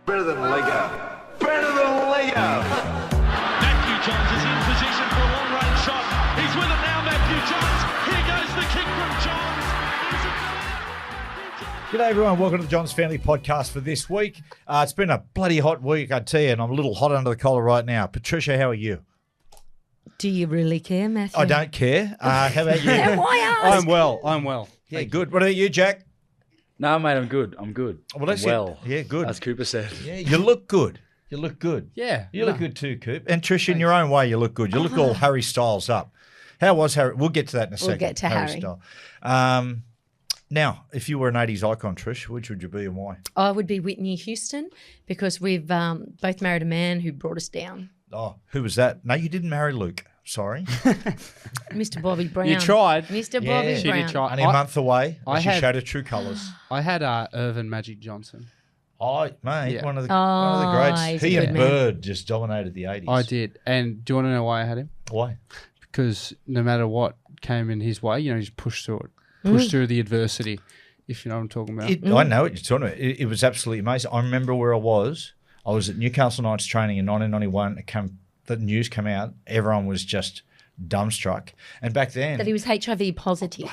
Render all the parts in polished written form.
Better than Lego. Better than Lego. Matthew Johns is in position for a long-range shot. He's with it now, Matthew Johns. Here goes the kick from Johns. G'day everyone, welcome to the Johns Family Podcast for this week. It's been a bloody hot week, I tell you, and I'm a little hot under the collar right now. Patricia, how are you? Do you really care, Matthew? I don't care. How about you? Why ask? I'm well. Yeah, good. What about you, Jack? No, mate, I'm good. Well, that's well. it. Yeah, good. As Cooper said. Yeah, you look good. You look good. Yeah. You look good too, Coop. And Trish, in your own way, you look good. You look all Harry Styles up. How was Harry? We'll get to that in a second. We'll get to Harry. Style. Now, if you were an 80s icon, Trish, which would you be and why? I would be Whitney Houston because we've both married a man who brought us down. Oh, who was that? No, you didn't marry Luke. Sorry. Mr. Bobby Brown. You tried. Mr. Yeah. Bobby She Brown. did try. Only a month away. I She had- showed her true colours. I had Irvin Magic Johnson. Oh, mate, Yeah. one of the greats. he's a He good and man. Bird just dominated the 80s. I did. And do you want to know why I had him? Why? Because no matter what came in his way, he just pushed through it. Pushed through the adversity, if you know what I'm talking about. I know what you're talking about. It was absolutely amazing. I remember where I was. I was at Newcastle Knights training in 1991. The news came out. Everyone was just dumbstruck. And back then, That he was HIV positive.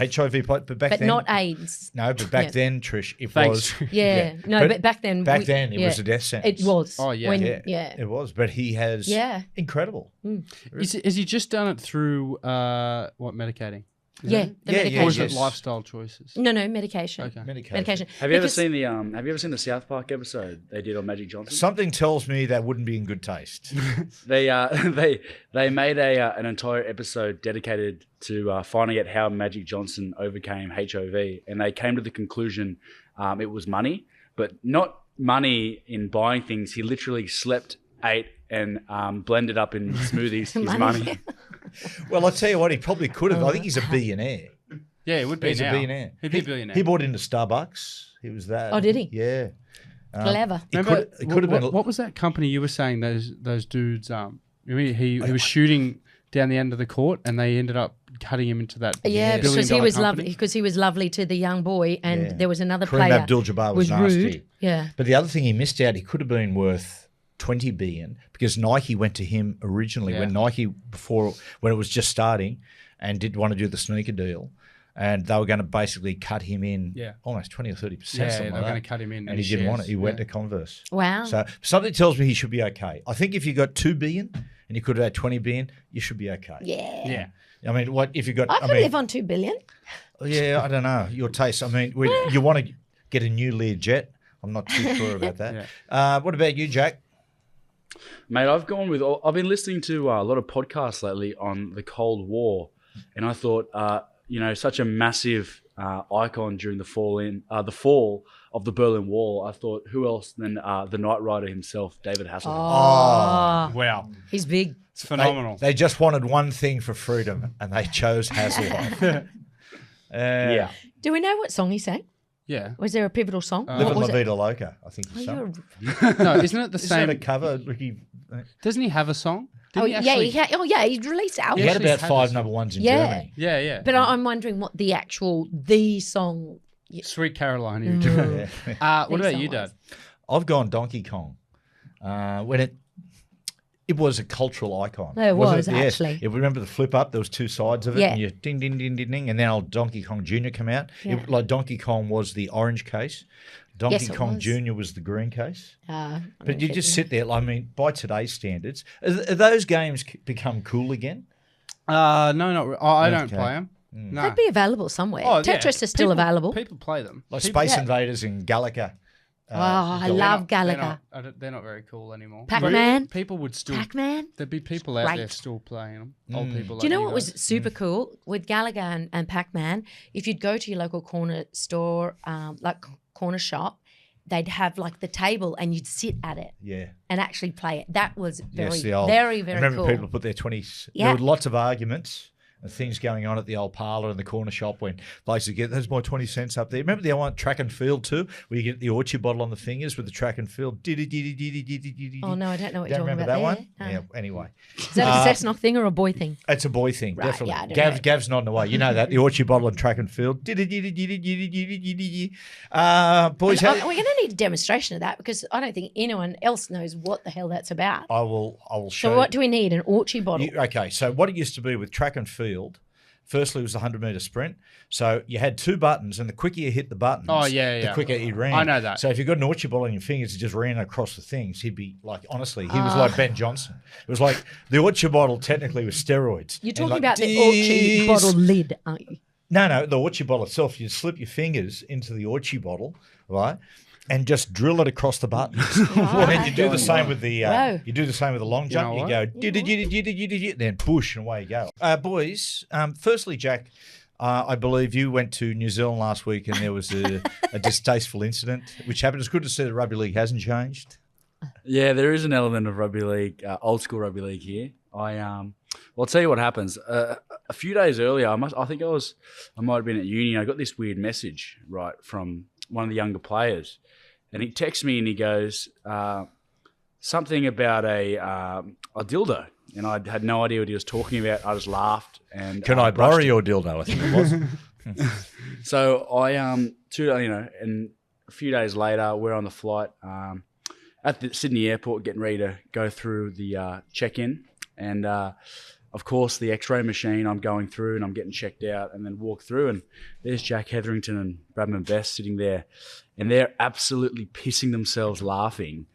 but back but then, not AIDS. No, but back Yeah. then, Trish, it Thanks. was. Yeah. No, but back then. It was a death sentence. It was. Oh, yeah. When, Yeah, it was. But he has. Yeah. Incredible. Has he just done it through, medicating? Yeah. The Yeah, medication. Or is yes. it lifestyle choices? No, medication. Okay. Medication. Have you ever Because- seen the South Park episode they did on Magic Johnson? Something tells me that wouldn't be in good taste. They made an entire episode dedicated to finding out how Magic Johnson overcame HIV, and they came to the conclusion it was money, but not money in buying things. He literally slept, ate, and blended up in smoothies his money. Well, I'll tell you what, he probably could have. I think he's a billionaire. Yeah, it would be He's now. a billionaire. He'd be a billionaire. He bought into Starbucks. He was that. Oh, did he? Yeah. Clever. It Remember, could have been. what was that company you were saying? Those dudes. He was shooting down the end of the court, and they ended up cutting him into that. Yeah, because he billion-dollar was company. lovely. Because he was lovely to the young boy, and Yeah. there was another Kareem player Abdul-Jabbar was was nasty. rude. Yeah. But the other thing he missed out, he could have been worth 20 billion because Nike went to him originally when it was just starting and did want to do the sneaker deal. And they were going to basically cut him in almost 20 or 30%. Yeah, something they were like going that. to cut him in. And he didn't want it. He went to Converse. Wow. So something tells me he should be okay. I think if you got 2 billion and you could have had 20 billion, you should be okay. Yeah. Yeah. I mean, what if you got? I could live on 2 billion. Yeah, I don't know. Your taste. I mean, you want to get a new Learjet. I'm not too sure about that. What about you, Jack? Mate, I've been listening to a lot of podcasts lately on the Cold War, and I thought, such a massive icon during the fall of the Berlin Wall. I thought, who else than the Knight Rider himself, David Hasselhoff? Oh, Wow. he's big. It's phenomenal. They just wanted one thing for freedom, and they chose Hasselhoff. Yeah. Do we know what song he sang? Yeah. Was there a pivotal song? Live What in was La it? Vida Loca, I think. Oh, Is you're- No, isn't it the Isn't same? that a cover? Ricky, Doesn't he have a song? Oh, Didn't he actually? he released albums. he had actually about had 5 this- number ones in Yeah. Germany. Yeah, yeah. But I'm wondering what the song. Sweet Caroline. you Mm. do. Yeah. What Think about you, so. Dad? I've gone Donkey Kong. When it was a cultural icon. No, it was, Yes. actually. If you remember the flip up, there was 2 sides of it, Yeah. and you ding, ding, ding, ding, ding, and then old Donkey Kong Jr. come out. Yeah. Like Donkey Kong was the orange case. Donkey Yes, it Kong was. Jr. was the green case. I But don't you think- just sit there. I mean, by today's standards, are those games become cool again? No, not. I don't Okay. play them. No. They'd be available somewhere. Oh, yeah. Tetris is still People- available. People play them. Like People- Space Yeah. Invaders and Galaga. I They're love not- Galaga. They're not very cool anymore. Pac-Man? But people would still. Pac-Man. There'd be people out there Great. still playing them. Old people. Do you know like what was guys. super cool with Galaga and Pac-Man? If you'd go to your local corner store, like corner shop, they'd have like the table and you'd sit at it Yeah. and actually play it. That was very, Yes, the old. very, very I remember cool. people put their 20s. Yeah. There were lots of arguments and things going on at the old parlour and the corner shop when places get, there's my 20 cents up there. Remember the one track and field too, where you get the orchard bottle on the fingers with the track and field? Oh, no, I don't know what you're Don't talking remember about that there. one? No. Yeah, anyway. Is that a Cessnock thing or a boy thing? It's a boy thing, Right, definitely. yeah, I don't know. Gav's nodding away. You know that, the orchard bottle and track and field. Boys, We're going to need a demonstration of that because I don't think anyone else knows what the hell that's about. I will show So what do we need? An orchard bottle? Okay, so what it used to be with track and field, firstly it was the 100-metre sprint. So you had two buttons, and the quicker you hit the buttons, the quicker he ran. I know that. So if you got an orchard ball on your fingers, he just ran across the things. He'd be like, honestly, he was like Ben Johnson. It was like the orchard bottle technically was steroids. You're And talking like, about the orchard bottle lid, aren't you? No, the orchard bottle itself. You slip your fingers into the orchard bottle, right, and just drill it across the buttons. And then you do the same with the Wow. you do the same with the long jump. know You go then push and away you go. Boys, firstly, Jack, I believe you went to New Zealand last week and there was a distasteful incident which happened. It's good to see that rugby league hasn't changed. Yeah, there is an element of rugby league, old school rugby league here. I'll tell you what happens. A few days earlier, I might have been at uni. I got this weird message from one of the younger players, and he texts me and he goes something about a dildo, and I had no idea what he was talking about. I just laughed and Can I borrow your dildo? I think it was. So and a few days later, we're on the flight at the Sydney airport, getting ready to go through the check-in, and of course the X-ray machine. I'm going through and I'm getting checked out, and then walk through, and there's Jack Hetherington and Bradman Best sitting there, and they're absolutely pissing themselves laughing,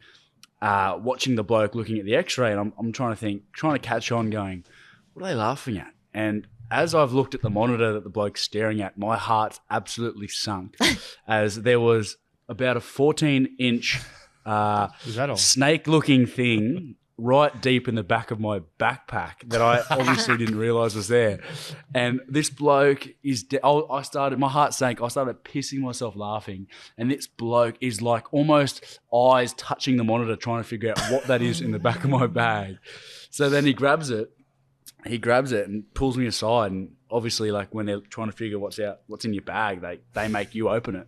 watching the bloke looking at the X-ray, and I'm trying to catch on, going, what are they laughing at? And as I've looked at the monitor that the bloke's staring at, my heart's absolutely sunk, as there was about a 14-inch Is that all? snake-looking thing right deep in the back of my backpack that I obviously didn't realise was there. And this bloke is... my heart sank. I started pissing myself laughing. And this bloke is like almost eyes touching the monitor trying to figure out what that is in the back of my bag. So then he grabs it and pulls me aside. And obviously, like when they're trying to figure what's in your bag, they make you open it.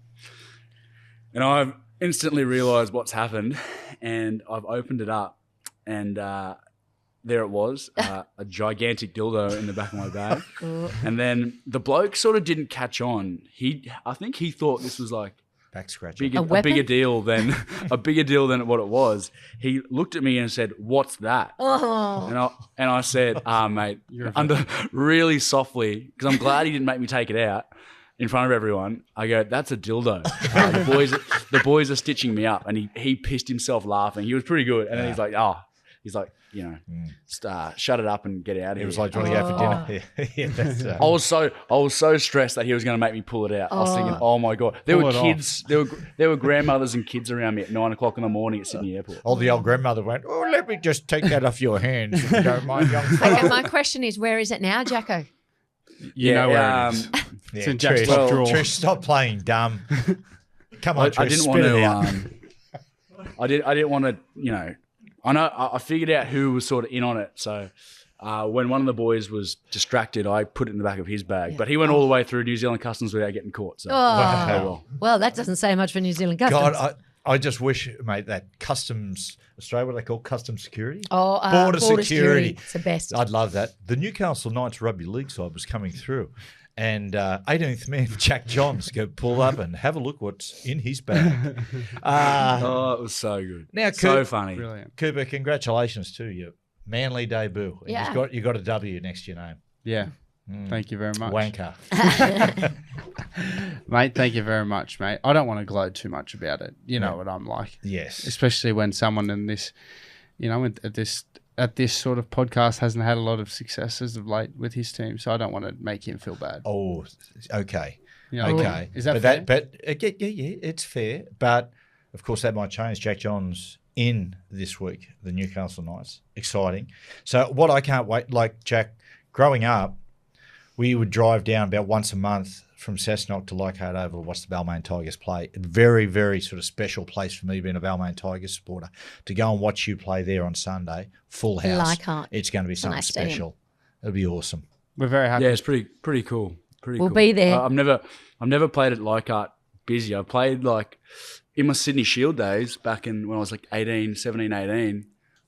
And I've instantly realised what's happened, and I've opened it up, and there it was, a gigantic dildo in the back of my bag. And then the bloke sort of didn't catch on. I think he thought this was like Back scratching. a bigger deal than what it was. He looked at me and said, "What's that?" Oh. And I said, mate, really softly, because I'm glad he didn't make me take it out in front of everyone. I go, "That's a dildo." The boys are stitching me up, and he pissed himself laughing. He was pretty good, and then he's like, shut it up and get out of here. It was like, do you want to go for dinner? Yeah, that's, I was so stressed that he was going to make me pull it out. I was thinking, oh my God. There were kids, there were grandmothers and kids around me at 9 o'clock in the morning at Sydney Airport. oh, the old grandmother went, oh, let me just take that off your hands if you don't mind, young fella. Okay, my question is, where is it now, Jacko? You know where it is. It's in Jack's top drawer. Trish, stop playing dumb. Come on, Trish, I didn't spit it out. want to. I didn't want to. I know. I figured out who was sort of in on it. So when one of the boys was distracted, I put it in the back of his bag. But he went all the way through New Zealand Customs without getting caught. So Well, that doesn't say much for New Zealand Customs. God, I just wish, mate, that Customs Australia, what they call Customs Security? Border Security. It's the best. I'd love that. The Newcastle Knights rugby league side was coming through, and 18th man Jack Johns go pull up and have a look what's in his bag. it was so good. Now, so funny. Brilliant. Cooper, congratulations to you. Manly debut. And Yeah. you got a W next to your name. Yeah. Thank you very much. Wanker. Mate, thank you very much, mate. I don't want to gloat too much about it. You know what I'm like. Yes. Especially when someone in this, at this sort of podcast hasn't had a lot of successes of late with his team, so I don't want to make him feel bad. Oh, okay. You know, Okay. Is that but fair? Yeah, it's fair. But, of course, that might change. Jack Johns in this week, the Newcastle Knights. Exciting. So what I can't wait, like Jack, growing up, we would drive down about once a month from Cessnock to Leichhardt Oval to watch the Balmain Tigers play. A very, very sort of special place for me being a Balmain Tigers supporter. To go and watch you play there on Sunday, full house. Leichhardt. It's going to be something nice stadium. special. It'll be awesome. We're very happy. Yeah, it's pretty cool. Pretty We'll cool. be there. I've never played at Leichhardt busy. I played like in my Sydney Shield days back in when I was like 17, 18.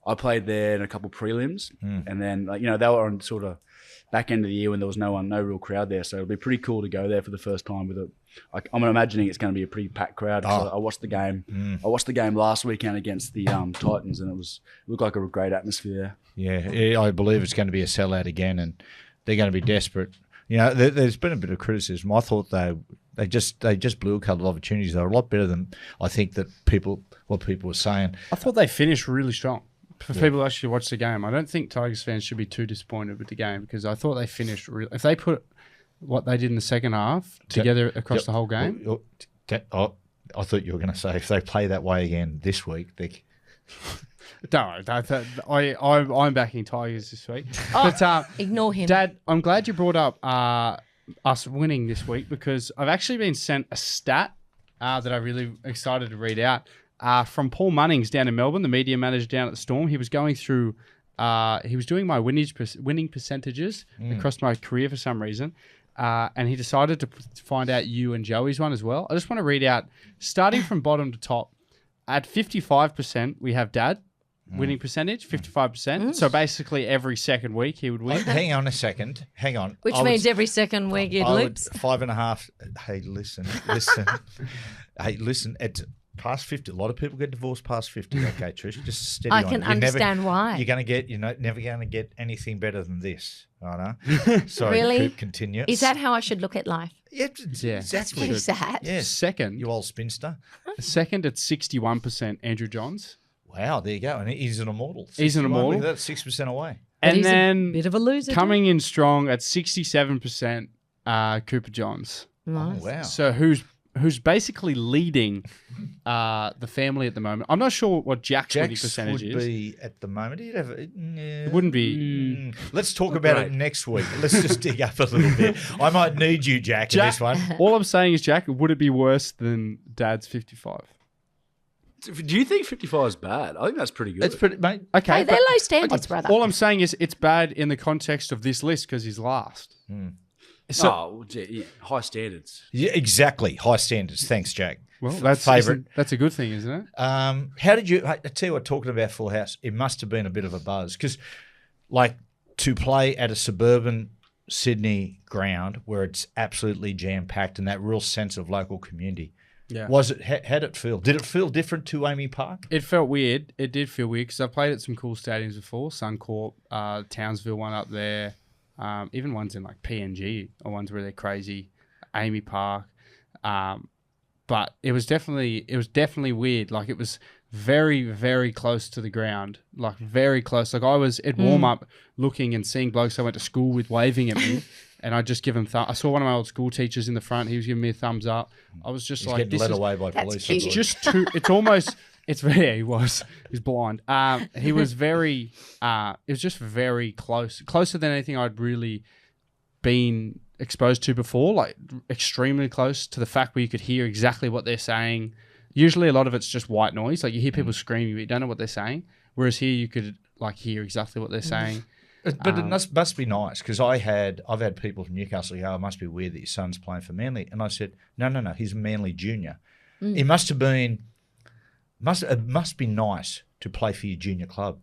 I played there in a couple prelims, and then like, they were on sort of back end of the year when there was no real crowd there. So it'll be pretty cool to go there for the first time with I'm imagining it's going to be a pretty packed crowd. I watched the game. I watched the game last weekend against the Titans, and it looked like a great atmosphere there. Yeah, I believe it's going to be a sellout again, and they're going to be desperate. There's been a bit of criticism. I thought they just blew a couple of opportunities. They were a lot better than I think that what people were saying. I thought they finished really strong. For people who actually watch the game, I don't think Tigers fans should be too disappointed with the game because I thought they finished if they put what they did in the second half together across the whole game. I thought you were going to say if they play that way again this week, I'm backing Tigers this week. But Ignore him. Dad, I'm glad you brought up us winning this week because I've actually been sent a stat that I'm really excited to read out. From Paul Munnings down in Melbourne, the media manager down at the Storm. He was going through, he was doing my winning percentages across my career for some reason, and he decided to find out you and Joey's one as well. I just want to read out, starting from bottom to top, at 55%, we have Dad, winning percentage, 55%. So basically every second week he would win. Hang on a second. Hang on. Which means every second week you'd lose. 5.5. Hey, listen. Hey, listen. It's past 50. A lot of people get divorced past 50. Okay, Trish, just steady on. I can understand why. You're going to get, never going to get anything better than this. I know. Sorry, Really? Coop, continue. Is that how I should look at life? Yeah, Yeah. That's exactly. pretty sad. Yes. Second, You old spinster. second at 61%, Andrew Johns. Wow, there you go. And he's an immortal. He's an 61, immortal. That's 6% away. But And he's then a bit of a loser. coming in strong at 67%, Cooper Johns. Nice. Oh, wow. So who's basically leading the family at the moment. I'm not sure what Jack's winning Jack's percentage would is. be at the moment. He'd have, It wouldn't be. Let's talk about it next week. Let's just dig up a little bit. I might need you, Jack, in this one. All I'm saying is, Jack, would it be worse than Dad's 55? Do you think 55 is bad? I think that's pretty good. It's pretty, mate. Okay, Hey, they're but low standards, brother. all I'm saying is it's bad in the context of this list because he's last. So, high standards. Yeah, exactly. High standards. Thanks, Jack. well, that's favourite. That's a good thing, isn't it? How did you? I tell you what, talking about Full House, it must have been a bit of a buzz because, like, to play at a suburban Sydney ground where it's absolutely jam packed and that real sense of local community. Yeah. Was it? How did it feel? Did it feel different to Amy Park? It felt weird. It did feel weird because I played at some cool stadiums before. Suncorp, Townsville one up there. Even ones in like PNG or ones where they're crazy. Amy Park. But it was definitely weird. Like it was very, very close to the ground. Like very close. Like I was at warm up looking and seeing blokes I went to school with waving at me. And I just give him I saw one of my old school teachers in the front. He was giving me a thumbs up. I was just He's like, getting this led is away by That's police. cute. it's just too. It's almost. It's very. He was. He's blind. He was very. It was just very close. Closer than anything I'd really been exposed to before. Like extremely close to the fact where you could hear exactly what they're saying. Usually, a lot of it's just white noise. Like you hear people screaming, but you don't know what they're saying. Whereas here, you could like hear exactly what they're saying. But it must be nice because I've had people from Newcastle go, "Oh, it must be weird that your son's playing for Manly," and I said, "No, he's Manly junior." It must have been, it must be nice to play for your junior club,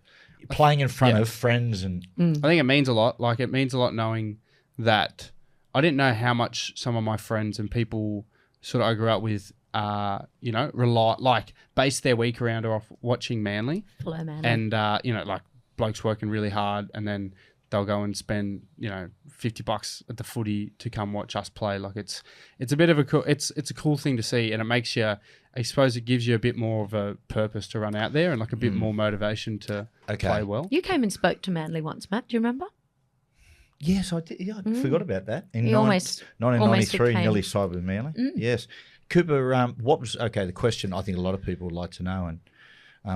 playing in front of friends and. I think it means a lot. Like it means a lot knowing that I didn't know how much some of my friends and people sort of I grew up with, base their week around or off watching Manly. Hello, man. And, like blokes working really hard and then they'll go and spend, $50 at the footy to come watch us play. Like it's a bit of it's a cool thing to see. And it makes you, I suppose it gives you a bit more of a purpose to run out there and like a bit more motivation to play well. You came and spoke to Manly once, Matt. Do you remember? Yes, I did. Yeah, I forgot about that. In You almost 1993, became- nearly sided with Manly. Yes. Cooper, what was, the question I think a lot of people would like to know, and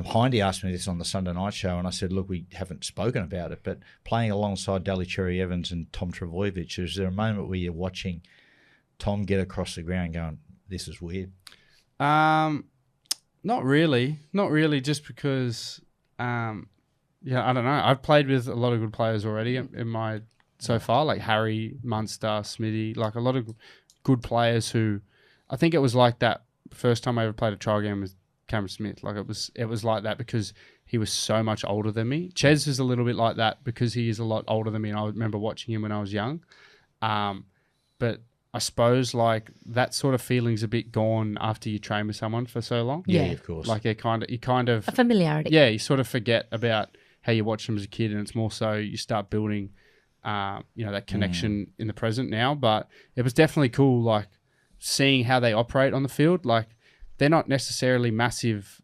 Hindy asked me this on the Sunday night show, and I said, look, we haven't spoken about it, but playing alongside Daly Cherry Evans and Tom Trbojevic, is there a moment where you're watching Tom get across the ground going, this is weird? Not really, just because, I don't know. I've played with a lot of good players already in my so far, like Harry, Munster, Smithy, like a lot of good players who, I think it was like that first time I ever played a trial game with Cameron Smith. Like it was like that because he was so much older than me. Ches is a little bit like that because he is a lot older than me, and I remember watching him when I was young. But I suppose like that sort of feeling's a bit gone after you train with someone for so long. Yeah, of course. Like you kind of A familiarity. yeah, you sort of forget about how you watched them as a kid, and it's more so you start building, that connection in the present now. But it was definitely cool, like seeing how they operate on the field. Like they're not necessarily massive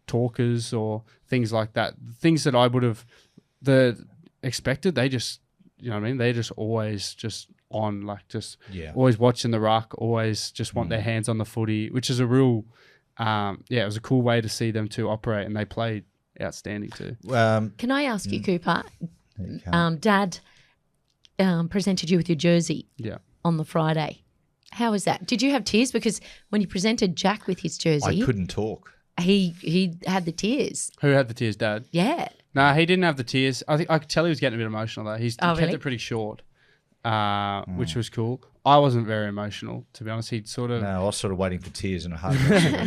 talkers or things like that. Things that I would have expected. They just, they're just always just on, like just always watching the ruck, always just want their hands on the footy, which is a real, it was a cool way to see them two operate, and they played outstanding too. Can I ask you, Cooper? Dad presented you with your jersey on the Friday. How was that? Did you have tears? Because when he presented Jack with his jersey, I couldn't talk. He had the tears. Who had the tears, Dad? Yeah. No, he didn't have the tears. I think I could tell he was getting a bit emotional though. He kept really? it pretty short, which was cool. I wasn't very emotional, to be honest. He'd sort of... No, I was sort of waiting for tears and a hug.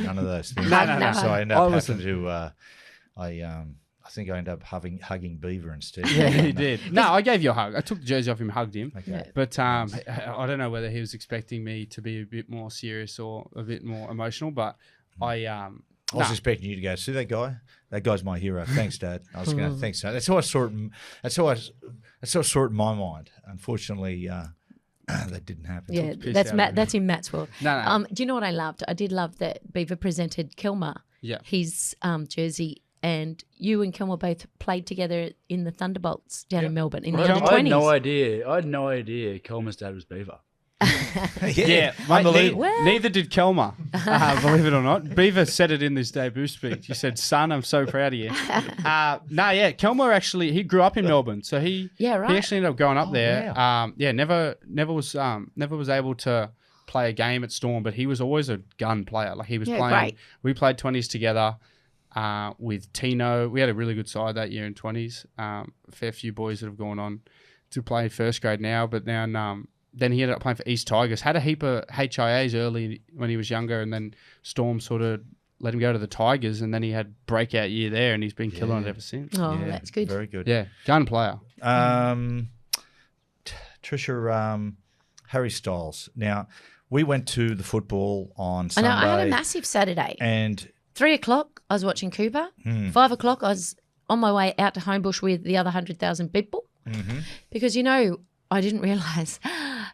None of those things. No. So I ended up having to... I think I ended up hugging Beaver instead. Yeah, he did. No, I gave you a hug. I took the jersey off him, hugged him. Okay. But I don't know whether he was expecting me to be a bit more serious or a bit more emotional, but I was expecting you to go, see that guy? That guy's my hero. Thanks, Dad. I was going to thanks, Dad. That's how I saw it. That's how I saw it in my mind. Unfortunately, that didn't happen. Yeah, that's in Matt's world. No. Do you know what I loved? I did love that Beaver presented Kilmer his jersey, and you and Kilmer both played together in the Thunderbolts down in Melbourne in the under-20s. I had no idea Coleman's dad was Beaver. Yeah, unbelievable. Neither did Kelmer, believe it or not. Beaver said it in this debut speech. He said, "Son, I'm so proud of you." Kelmer actually, he grew up in Melbourne, so he actually ended up going up there. Wow. Never was able to play a game at Storm, but he was always a gun player. Like he was playing. Great. We played 20s together with Tino. We had a really good side that year in 20s. A fair few boys that have gone on to play first grade now, but then he ended up playing for East Tigers. Had a heap of HIAs early when he was younger, and then Storm sort of let him go to the Tigers, and then he had breakout year there, and he's been killing it ever since. Oh, that's good. Very good. Yeah, gun player. Trisha, Harry Styles. Now, we went to the football on I Sunday. know. I had a massive Saturday. And 3:00, I was watching Cooper. 5:00, I was on my way out to Homebush with the other 100,000 people. Because, I didn't realise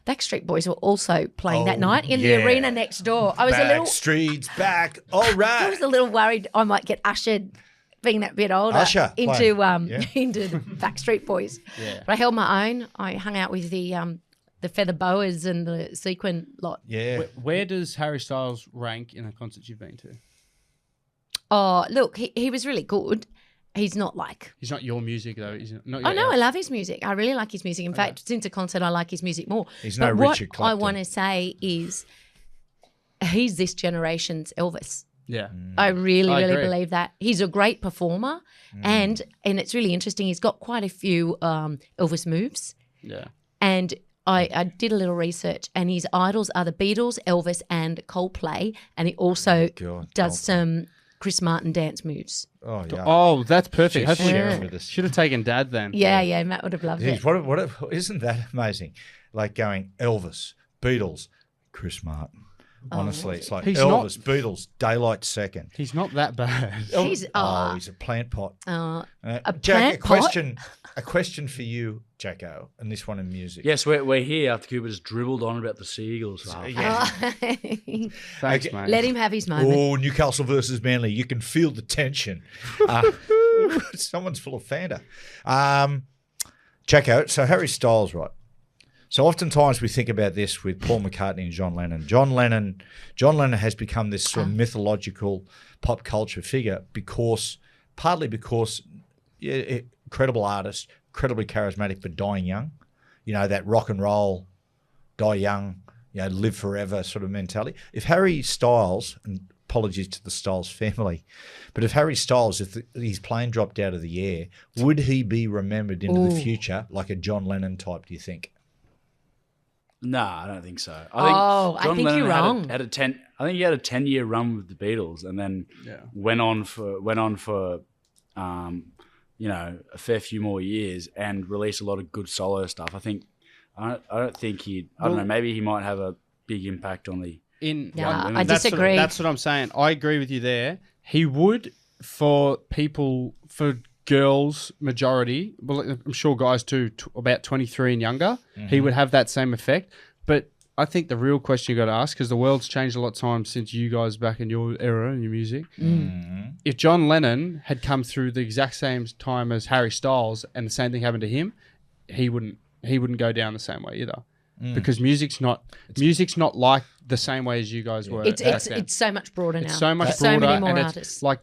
Backstreet Boys were also playing that night in the arena next door. I was Backstreet's back. All right. I was a little worried I might get ushered, being that bit older, into the Backstreet Boys. Yeah. But I held my own. I hung out with the feather boas and the sequin lot. Yeah. Where does Harry Styles rank in the concerts you've been to? Oh, look, he was really good. He's not like... He's not your music, though. He's not Oh, no, I love his music. I really like his music. In fact, since a concert, I like his music more. He's but no what Richard Clapton. I want to say is he's this generation's Elvis. Yeah. I really agree. believe that. He's a great performer, and it's really interesting. He's got quite a few Elvis moves. Yeah. And I did a little research, and his idols are the Beatles, Elvis, and Coldplay. And he also does some Chris Martin dance moves. Oh, yeah. Oh, that's perfect. She's sharing with us. Should have taken Dad then. Yeah, Matt would have loved it. Isn't that amazing? Like going Elvis, Beatles, Chris Martin. Honestly, it's like He's Elvis, Beatles, Daylight Second. He's not that bad. He's he's a plant pot. a Jack, plant a question for you, Jacko, and this one in music. Yes, we're here after Cooper just dribbled on about the Seagulls. Yeah. Thanks, Okay. mate. Let him have his moment. Oh, Newcastle versus Manly. You can feel the tension. Someone's full of Fanta. Jacko, so Harry Styles, right? So oftentimes we think about this with Paul McCartney and John Lennon. John Lennon has become this sort of mythological pop culture figure partly because incredible artist, incredibly charismatic, but dying young. That rock and roll, die young, live forever sort of mentality. If Harry Styles, and apologies to the Styles family. But if Harry Styles, if his plane dropped out of the air, would he be remembered into the future like a John Lennon type, do you think? Nah, I don't think so. I think you're wrong. I think he had a 10-year run with the Beatles, and then went on for a fair few more years and released a lot of good solo stuff. I don't think I don't know. Maybe he might have a big impact on the. I disagree. That's what I'm saying. I agree with you there. He would for girls majority. Well, I'm sure guys too. About 23 and younger, he would have that same effect. But I think the real question you got to ask, because the world's changed a lot of times since you guys back in your era and your music. If John Lennon had come through the exact same time as Harry Styles and the same thing happened to him, he wouldn't go down the same way either. Because music's not like the same way as you guys were. It's so much broader now. It's so much There's broader, so many more and artists. it's like,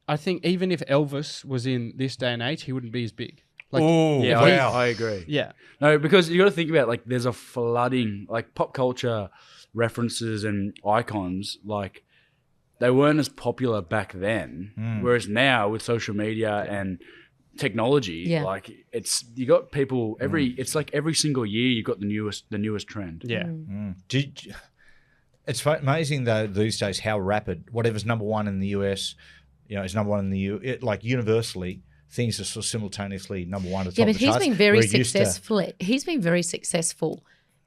I think even if Elvis was in this day and age, he wouldn't be as big. Like, I agree. Yeah. No, because you got to think about, like, there's a flooding, like, pop culture references and icons, like, they weren't as popular back then. Whereas now with social media and technology, like, you got people it's like every single year you've got the newest trend. Yeah. It's amazing though these days how rapid whatever's number one in the US, is number one in the like universally. Things are sort of simultaneously number one at the top of the charts. Yeah, but he's been very successful. He's been very successful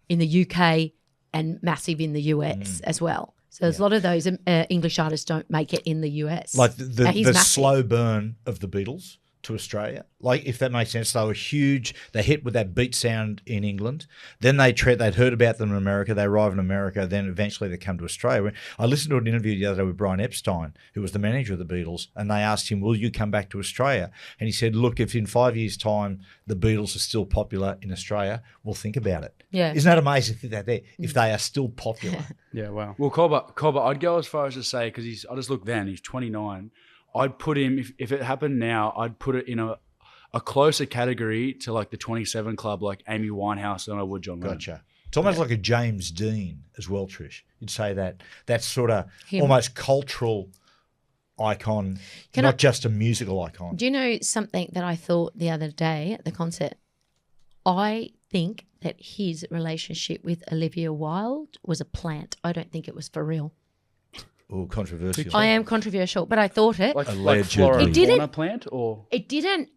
in the UK and massive in the US as well. So there's a lot of those English artists don't make it in the US. Like the slow burn of the Beatles to Australia. Like, if that makes sense, they were huge. They hit with that beat sound in England. Then they'd heard about them in America. They arrive in America. Then eventually they come to Australia. I listened to an interview the other day with Brian Epstein, who was the manager of the Beatles, and they asked him, will you come back to Australia? And he said, look, if in 5 years' time the Beatles are still popular in Australia, we'll think about it. Yeah. Isn't that amazing to think that there, if they are still popular? Yeah, wow. Well, Cobber, I'd go as far as to say, because I just looked then, he's 29. I'd put him, if it happened now, I'd put it in a closer category to like the 27 Club, like Amy Winehouse, than I would John Lennon. Gotcha. It's almost like a James Dean as well, Trish. You'd say that's sort of almost cultural icon, not just a musical icon. Do you know something that I thought the other day at the concert? I think that his relationship with Olivia Wilde was a plant. I don't think it was for real. Oh, controversial. I am controversial, but I thought it. Like Allegedly. flora It didn't- fauna plant, or It didn't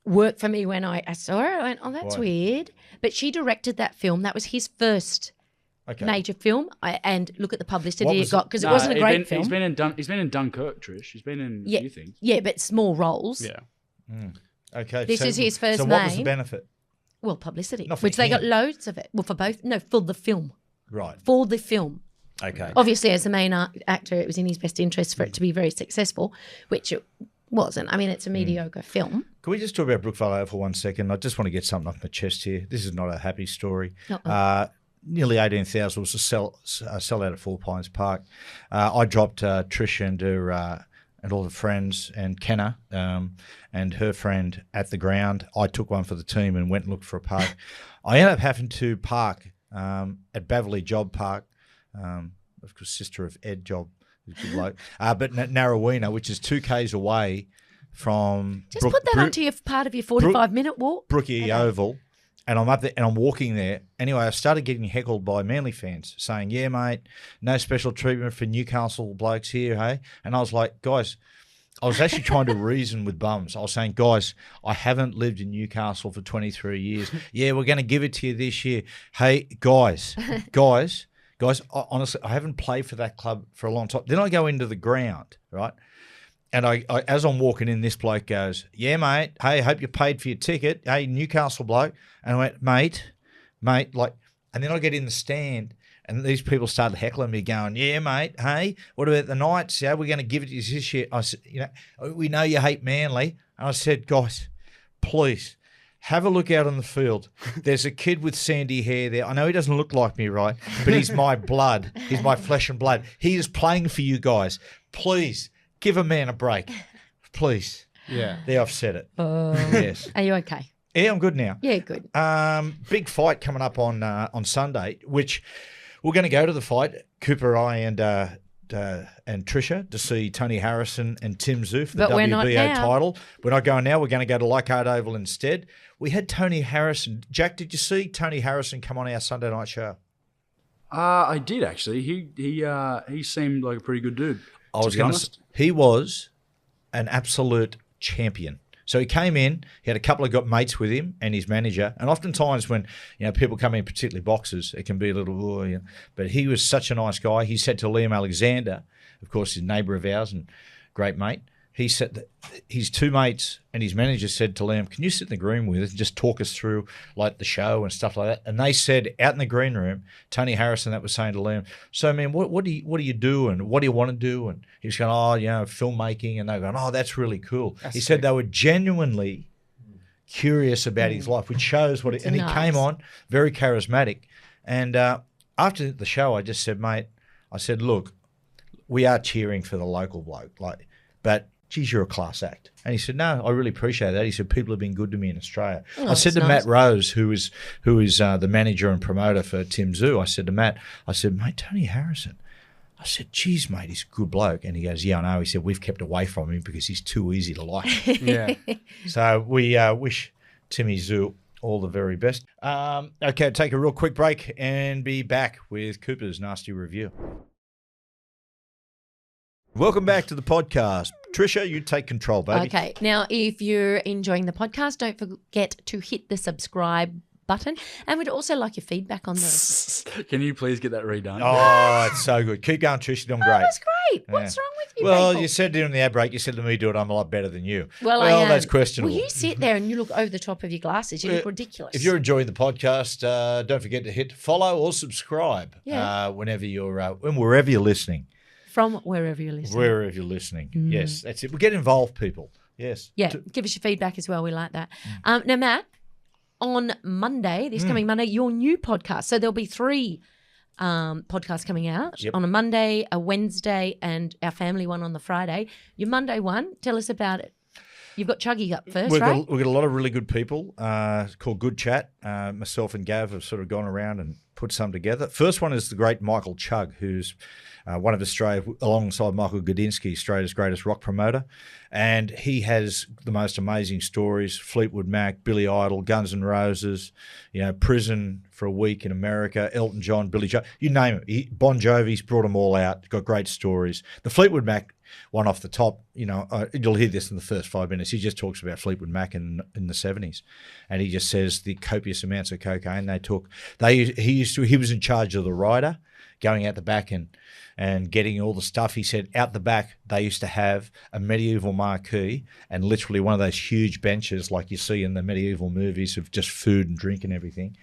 work for me when I saw her. I went, oh, that's Why? weird. But she directed that film. That was his first major film. And look at the publicity it got, because it wasn't a great film. He's been in Dunkirk, Trish. He's been in a few things. Yeah, but small roles. Yeah. Okay. This is his first So what was the main. benefit? Well, publicity, Not for which they got him. loads of it. Well, for both. No, for the film. Right. For the film. Okay. Obviously, as the main actor, it was in his best interest for it to be very successful, which it wasn't. I mean, it's a mediocre film. Can we just talk about Brookville for 1 second? I just want to get something off my chest here. This is not a happy story. Nearly 18,000 was a sellout at Four Pines Park. I dropped Trish and all the friends and Kenna and her friend at the ground. I took one for the team and went and looked for a park. I ended up having to park at Beverley Job Park, of course, sister of Ed Job, who's a good bloke, but Narrowena, which is 2 k's away from Just put that onto your part of your 45-minute walk. Brookie Oval. And I'm up there and I'm walking there. Anyway, I started getting heckled by Manly fans saying, yeah, mate, no special treatment for Newcastle blokes here, hey? And I was like, guys, I was actually trying to reason with bums. I was saying, guys, I haven't lived in Newcastle for 23 years. Yeah, we're going to give it to you this year. Hey, guys, honestly, I haven't played for that club for a long time. Then I go into the ground, right? And I as I'm walking in, this bloke goes, yeah, mate, hey, hope you paid for your ticket. Hey, Newcastle bloke. And I went, mate, like, and then I get in the stand and these people started heckling me going, yeah, mate, hey, what about the Knights? Yeah, we're going to give it to you this year. I said, we know you hate Manly. And I said, guys, please, have a look out on the field. There's a kid with sandy hair there. I know he doesn't look like me, right? But he's my blood. He's my flesh and blood. He is playing for you guys. Please. Give a man a break, please. Yeah. There, I've said it. Yes. Are you okay? Yeah, I'm good now. Yeah, good. Big fight coming up on Sunday, which we're going to go to the fight. Cooper, I, and and Trisha to see Tony Harrison and Tim Zoo for the But we're not WBO now. title. We're not going now. We're going to go to Leichhardt Oval instead. We had Tony Harrison. Jack, did you see Tony Harrison come on our Sunday night show? I did actually. He seemed like a pretty good dude. I was going to. He was an absolute champion. So he came in. He had a couple of mates with him and his manager. And oftentimes when people come in, particularly boxers, it can be a little. But he was such a nice guy. He said to Liam Alexander, of course, his neighbour of ours and great mate. He said that his two mates and his manager said to Liam, "Can you sit in the green with us and just talk us through like the show and stuff like that?" And they said out in the green room, Tony Harrison that was saying to Liam, "So man, what do you do and what do you want to do?" And he was going, filmmaking, and they were going, "Oh, that's really cool." He said they were genuinely curious about his life, which shows what. And he came on very charismatic. And after the show, I just said, "Mate," I said, "Look, we are cheering for the local bloke, but." Geez, you're a class act. And he said, "No, I really appreciate that." He said, "People have been good to me in Australia." I said to Matt Rose, who is the manager and promoter for Tim Zoo, I said to Matt, "Mate, Tony Harrison." I said, "Geez, mate, he's a good bloke." And he goes, "Yeah, I know." He said, "We've kept away from him because he's too easy to like." Yeah. So we wish Timmy Zoo all the very best. Okay, take a real quick break and be back with Cooper's Nasty Review. Welcome back to the podcast. Trisha, you take control, baby. Okay. Now, if you're enjoying the podcast, don't forget to hit the subscribe button. And we'd also like your feedback on this. Can you please get that redone? Oh, it's so good. Keep going, Trish. You're doing great. That's great. What's wrong with you Well, people? you said during the ad break, you said to me, "Do it. I'm a lot better than you." Well, I am. That's questionable. Well, you sit there and you look over the top of your glasses. You look ridiculous. If you're enjoying the podcast, don't forget to hit follow or subscribe whenever wherever you're listening. From wherever you're listening. Wherever you're listening. Yes, that's it. We'll get involved, people. Yes. Yeah, give us your feedback as well. We like that. Now, Matt, on Monday, this coming Monday, your new podcast. So there'll be 3 podcasts coming out on a Monday, a Wednesday, and our family one on the Friday. Your Monday one, tell us about it. You've got Chuggy up first, We've right? got a lot of really good people called Good Chat. Myself and Gav have sort of gone around and put some together. First one is the great Michael Chugg, who's one of Australia, alongside Michael Gudinski, Australia's greatest rock promoter. And he has the most amazing stories: Fleetwood Mac, Billy Idol, Guns N' Roses, prison for a week in America, Elton John, Billy Joe, you name it. Bon Jovi's brought them all out, got great stories. The Fleetwood Mac one off the top, you'll hear this in the first 5 minutes. He just talks about Fleetwood Mac in the 70s, and he just says the copious amounts of cocaine they took. He was in charge of the rider, going out the back and getting all the stuff. He said out the back they used to have a medieval marquee and literally one of those huge benches like you see in the medieval movies of just food and drink and everything.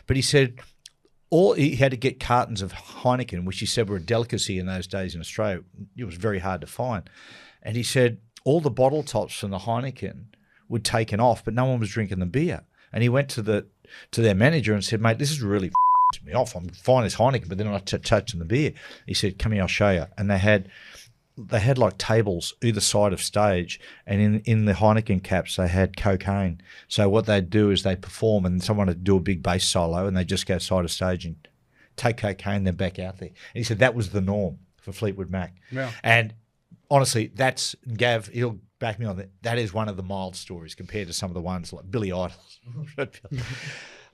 But he said he had to get cartons of Heineken, which he said were a delicacy in those days in Australia. It was very hard to find. And he said all the bottle tops from the Heineken were taken off, but no one was drinking the beer. And he went to their manager and said, "Mate, this is really me off. I'm fine as Heineken, but then I'm not touching the beer." He said, "Come here, I'll show you." And they had like tables either side of stage, and in the Heineken caps they had cocaine. So what they'd do is they'd perform, and someone would do a big bass solo, and they'd just go side of stage and take cocaine, then back out there. And he said that was the norm for Fleetwood Mac. Yeah. And honestly, that's Gav. He'll back me on that. That is one of the mild stories compared to some of the ones like Billy Idol.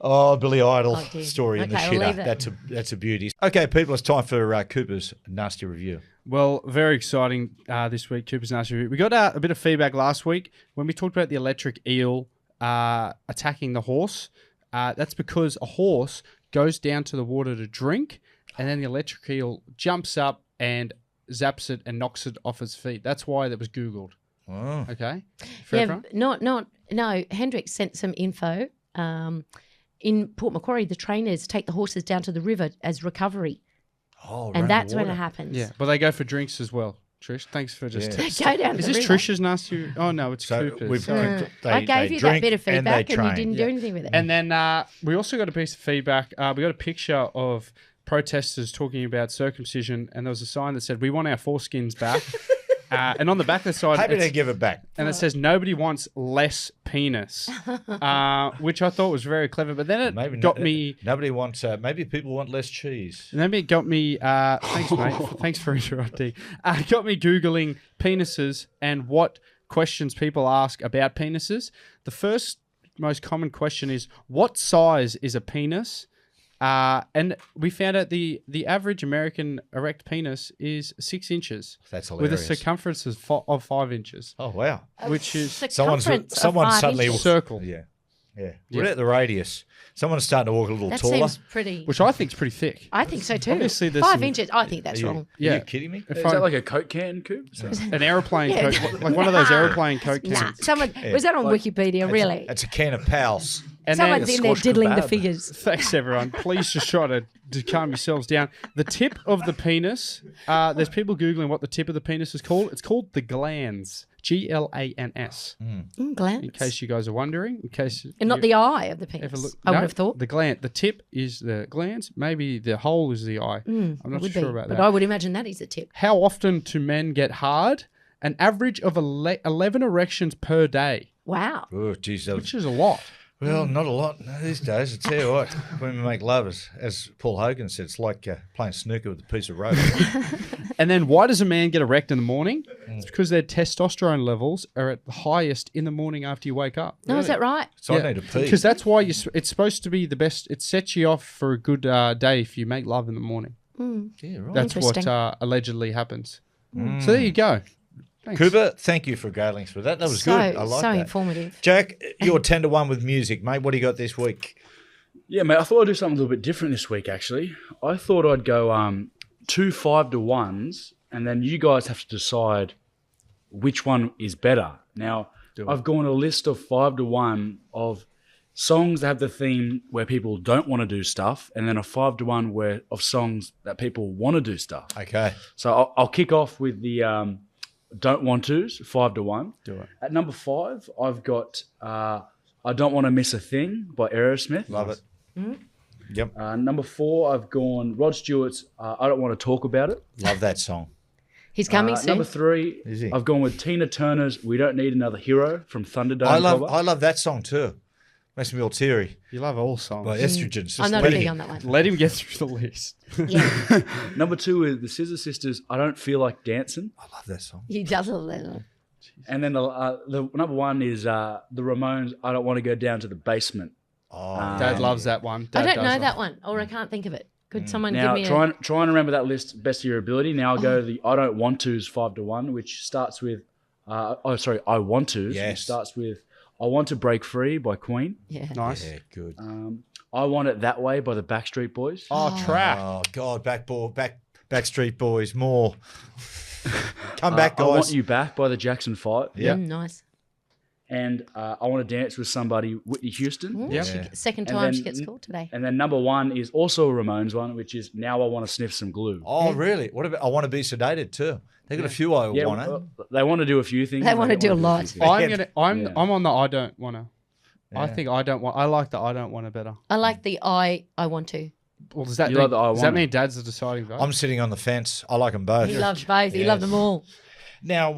Oh, Billy Idol story in the Okay, I'll leave shitter. it. That's a beauty. Okay, people, it's time for Cooper's Nasty Review. Well, very exciting this week, Cooper's Nasty Review. We got a bit of feedback last week when we talked about the electric eel attacking the horse. That's because a horse goes down to the water to drink, and then the electric eel jumps up and zaps it and knocks it off its feet. That's why that was Googled. Oh. Okay? Fair front? No, Hendrik sent some info. In Port Macquarie, the trainers take the horses down to the river as recovery. Oh, And that's when it happens. Yeah, but they go for drinks as well. Trish, thanks for just... They go down to Is the this river. Trish's nasty... Oh, no, it's Cooper's. I gave you that bit of feedback and you didn't do anything with it. And then we also got a piece of feedback. We got a picture of protesters talking about circumcision, and there was a sign that said, "We want our foreskins back." And on the back of the side, Happy to give it back. and it says nobody wants less penis, which I thought was very clever. But then it got me. Nobody wants. Maybe people want less cheese. And then it got me. Thanks, mate. Thanks for interrupting. It got me googling penises and what questions people ask about penises. The first most common question is, what size is a penis? And we found out the average American erect penis is 6 inches. That's with hilarious. a circumference of 5 inches. Oh wow! Which is Someone suddenly circle. Yeah. What about the radius? Someone's starting to walk a little That taller. seems pretty. Which I think is pretty thick. I think so too. Obviously, there's 5 some- inches. I think that's wrong. Yeah. Are you kidding me? If Is I- that like a Coke can, Coop? an aeroplane Yeah. Coke, like one of those aeroplane Coke cans. Nah, someone was that on Wikipedia? Really? It's a can of pals. And Someone's then, in there Scotch diddling the kebab. figures. thanks everyone. Please just try to calm yourselves down. The tip of the penis. There's people googling what the tip of the penis is called. It's called the glans. Glans. Glance. In case you guys are wondering. In case. And not the eye of the Ever penis. look, I no, would have thought. the gland. The tip is the glans. Maybe the hole is the eye. I'm not Would sure be. about But that. I would imagine that is a tip. How often do men get hard? An average of 11 erections per day, Wow. Oh, geez. which is a lot. Well, not a lot these days. I tell you what, when we make love, as Paul Hogan said, it's like playing snooker with a piece of rope. And then why does a man get erect in the morning? It's because their testosterone levels are at the highest in the morning after you wake up. No, is that right? So I need to pee. Because that's why it's supposed to be the best. It sets you off for a good day if you make love in the morning. Yeah, right. That's what Interesting. Allegedly happens. So there you go. Thanks. Cooper, thank you for going through that. That was good. I like so that. informative. Jack, you're 10 to 1 with music, mate. What do you got this week? Yeah, mate, I thought I'd do something a little bit different this week, actually. I thought I'd go 2 5-to-1s, and then you guys have to decide which one is better. Now, I've gone a list of 5-to-1 of songs that have the theme where people don't want to do stuff, and then a 5-to-1 of songs that people want to do stuff. Okay. So I'll kick off with the don't want to's, 5-to-1. Do it. At number 5, I've got I Don't Want to Miss a Thing by Aerosmith. Love it. Yep. Number 4, I've gone Rod Stewart's I Don't Want to Talk About It. Love that song. He's coming soon. Number 3, Is he? I've gone with Tina Turner's We Don't Need Another Hero from Thunderdome. I cover. love that song too. Makes me all teary. You love all songs. By estrogens. I'm not Just big letting on that one. Let him get through the list. Yeah, Number 2 is the Scissor Sisters, I Don't Feel Like Dancing. I love that song. he does love that. And then the number 1 is the Ramones, I Don't Want to Go Down to the Basement. Oh, Dad loves that one. I Dad don't does know love- that one, or I can't think of it. Could someone Now, give me try and remember that list best of your ability. Now I'll go the I Don't Want To's 5-to-1, which starts with, I Want To's, Yes. which starts with I Want to Break Free by Queen. Yeah. Nice. yeah, good. I Want It That Way by the Backstreet Boys. Oh, trap. Oh God, Backstreet Boys, more. Come back, guys. I Want You Back by the Jackson 5. Yeah. Nice. And I Want to Dance with Somebody, Whitney Houston. Ooh, Yeah. Second And time then- she gets called today. And then number 1 is also a Ramones one, which is Now I Want to Sniff Some Glue. Oh, really? What about I Want to Be Sedated too? They got a few I Yeah, want. well, they want to do a few things. They and want to don't do a wanna lot. few things. I'm Yeah. on the I don't wanna. I Yeah. think I don't want. I like the I don't wanna better. I like the I want to. Well, does that You mean, like the I does that wanna? mean Dad's the deciding vote? I'm sitting on the fence. I like them both. He loves both. He loves them all. Now,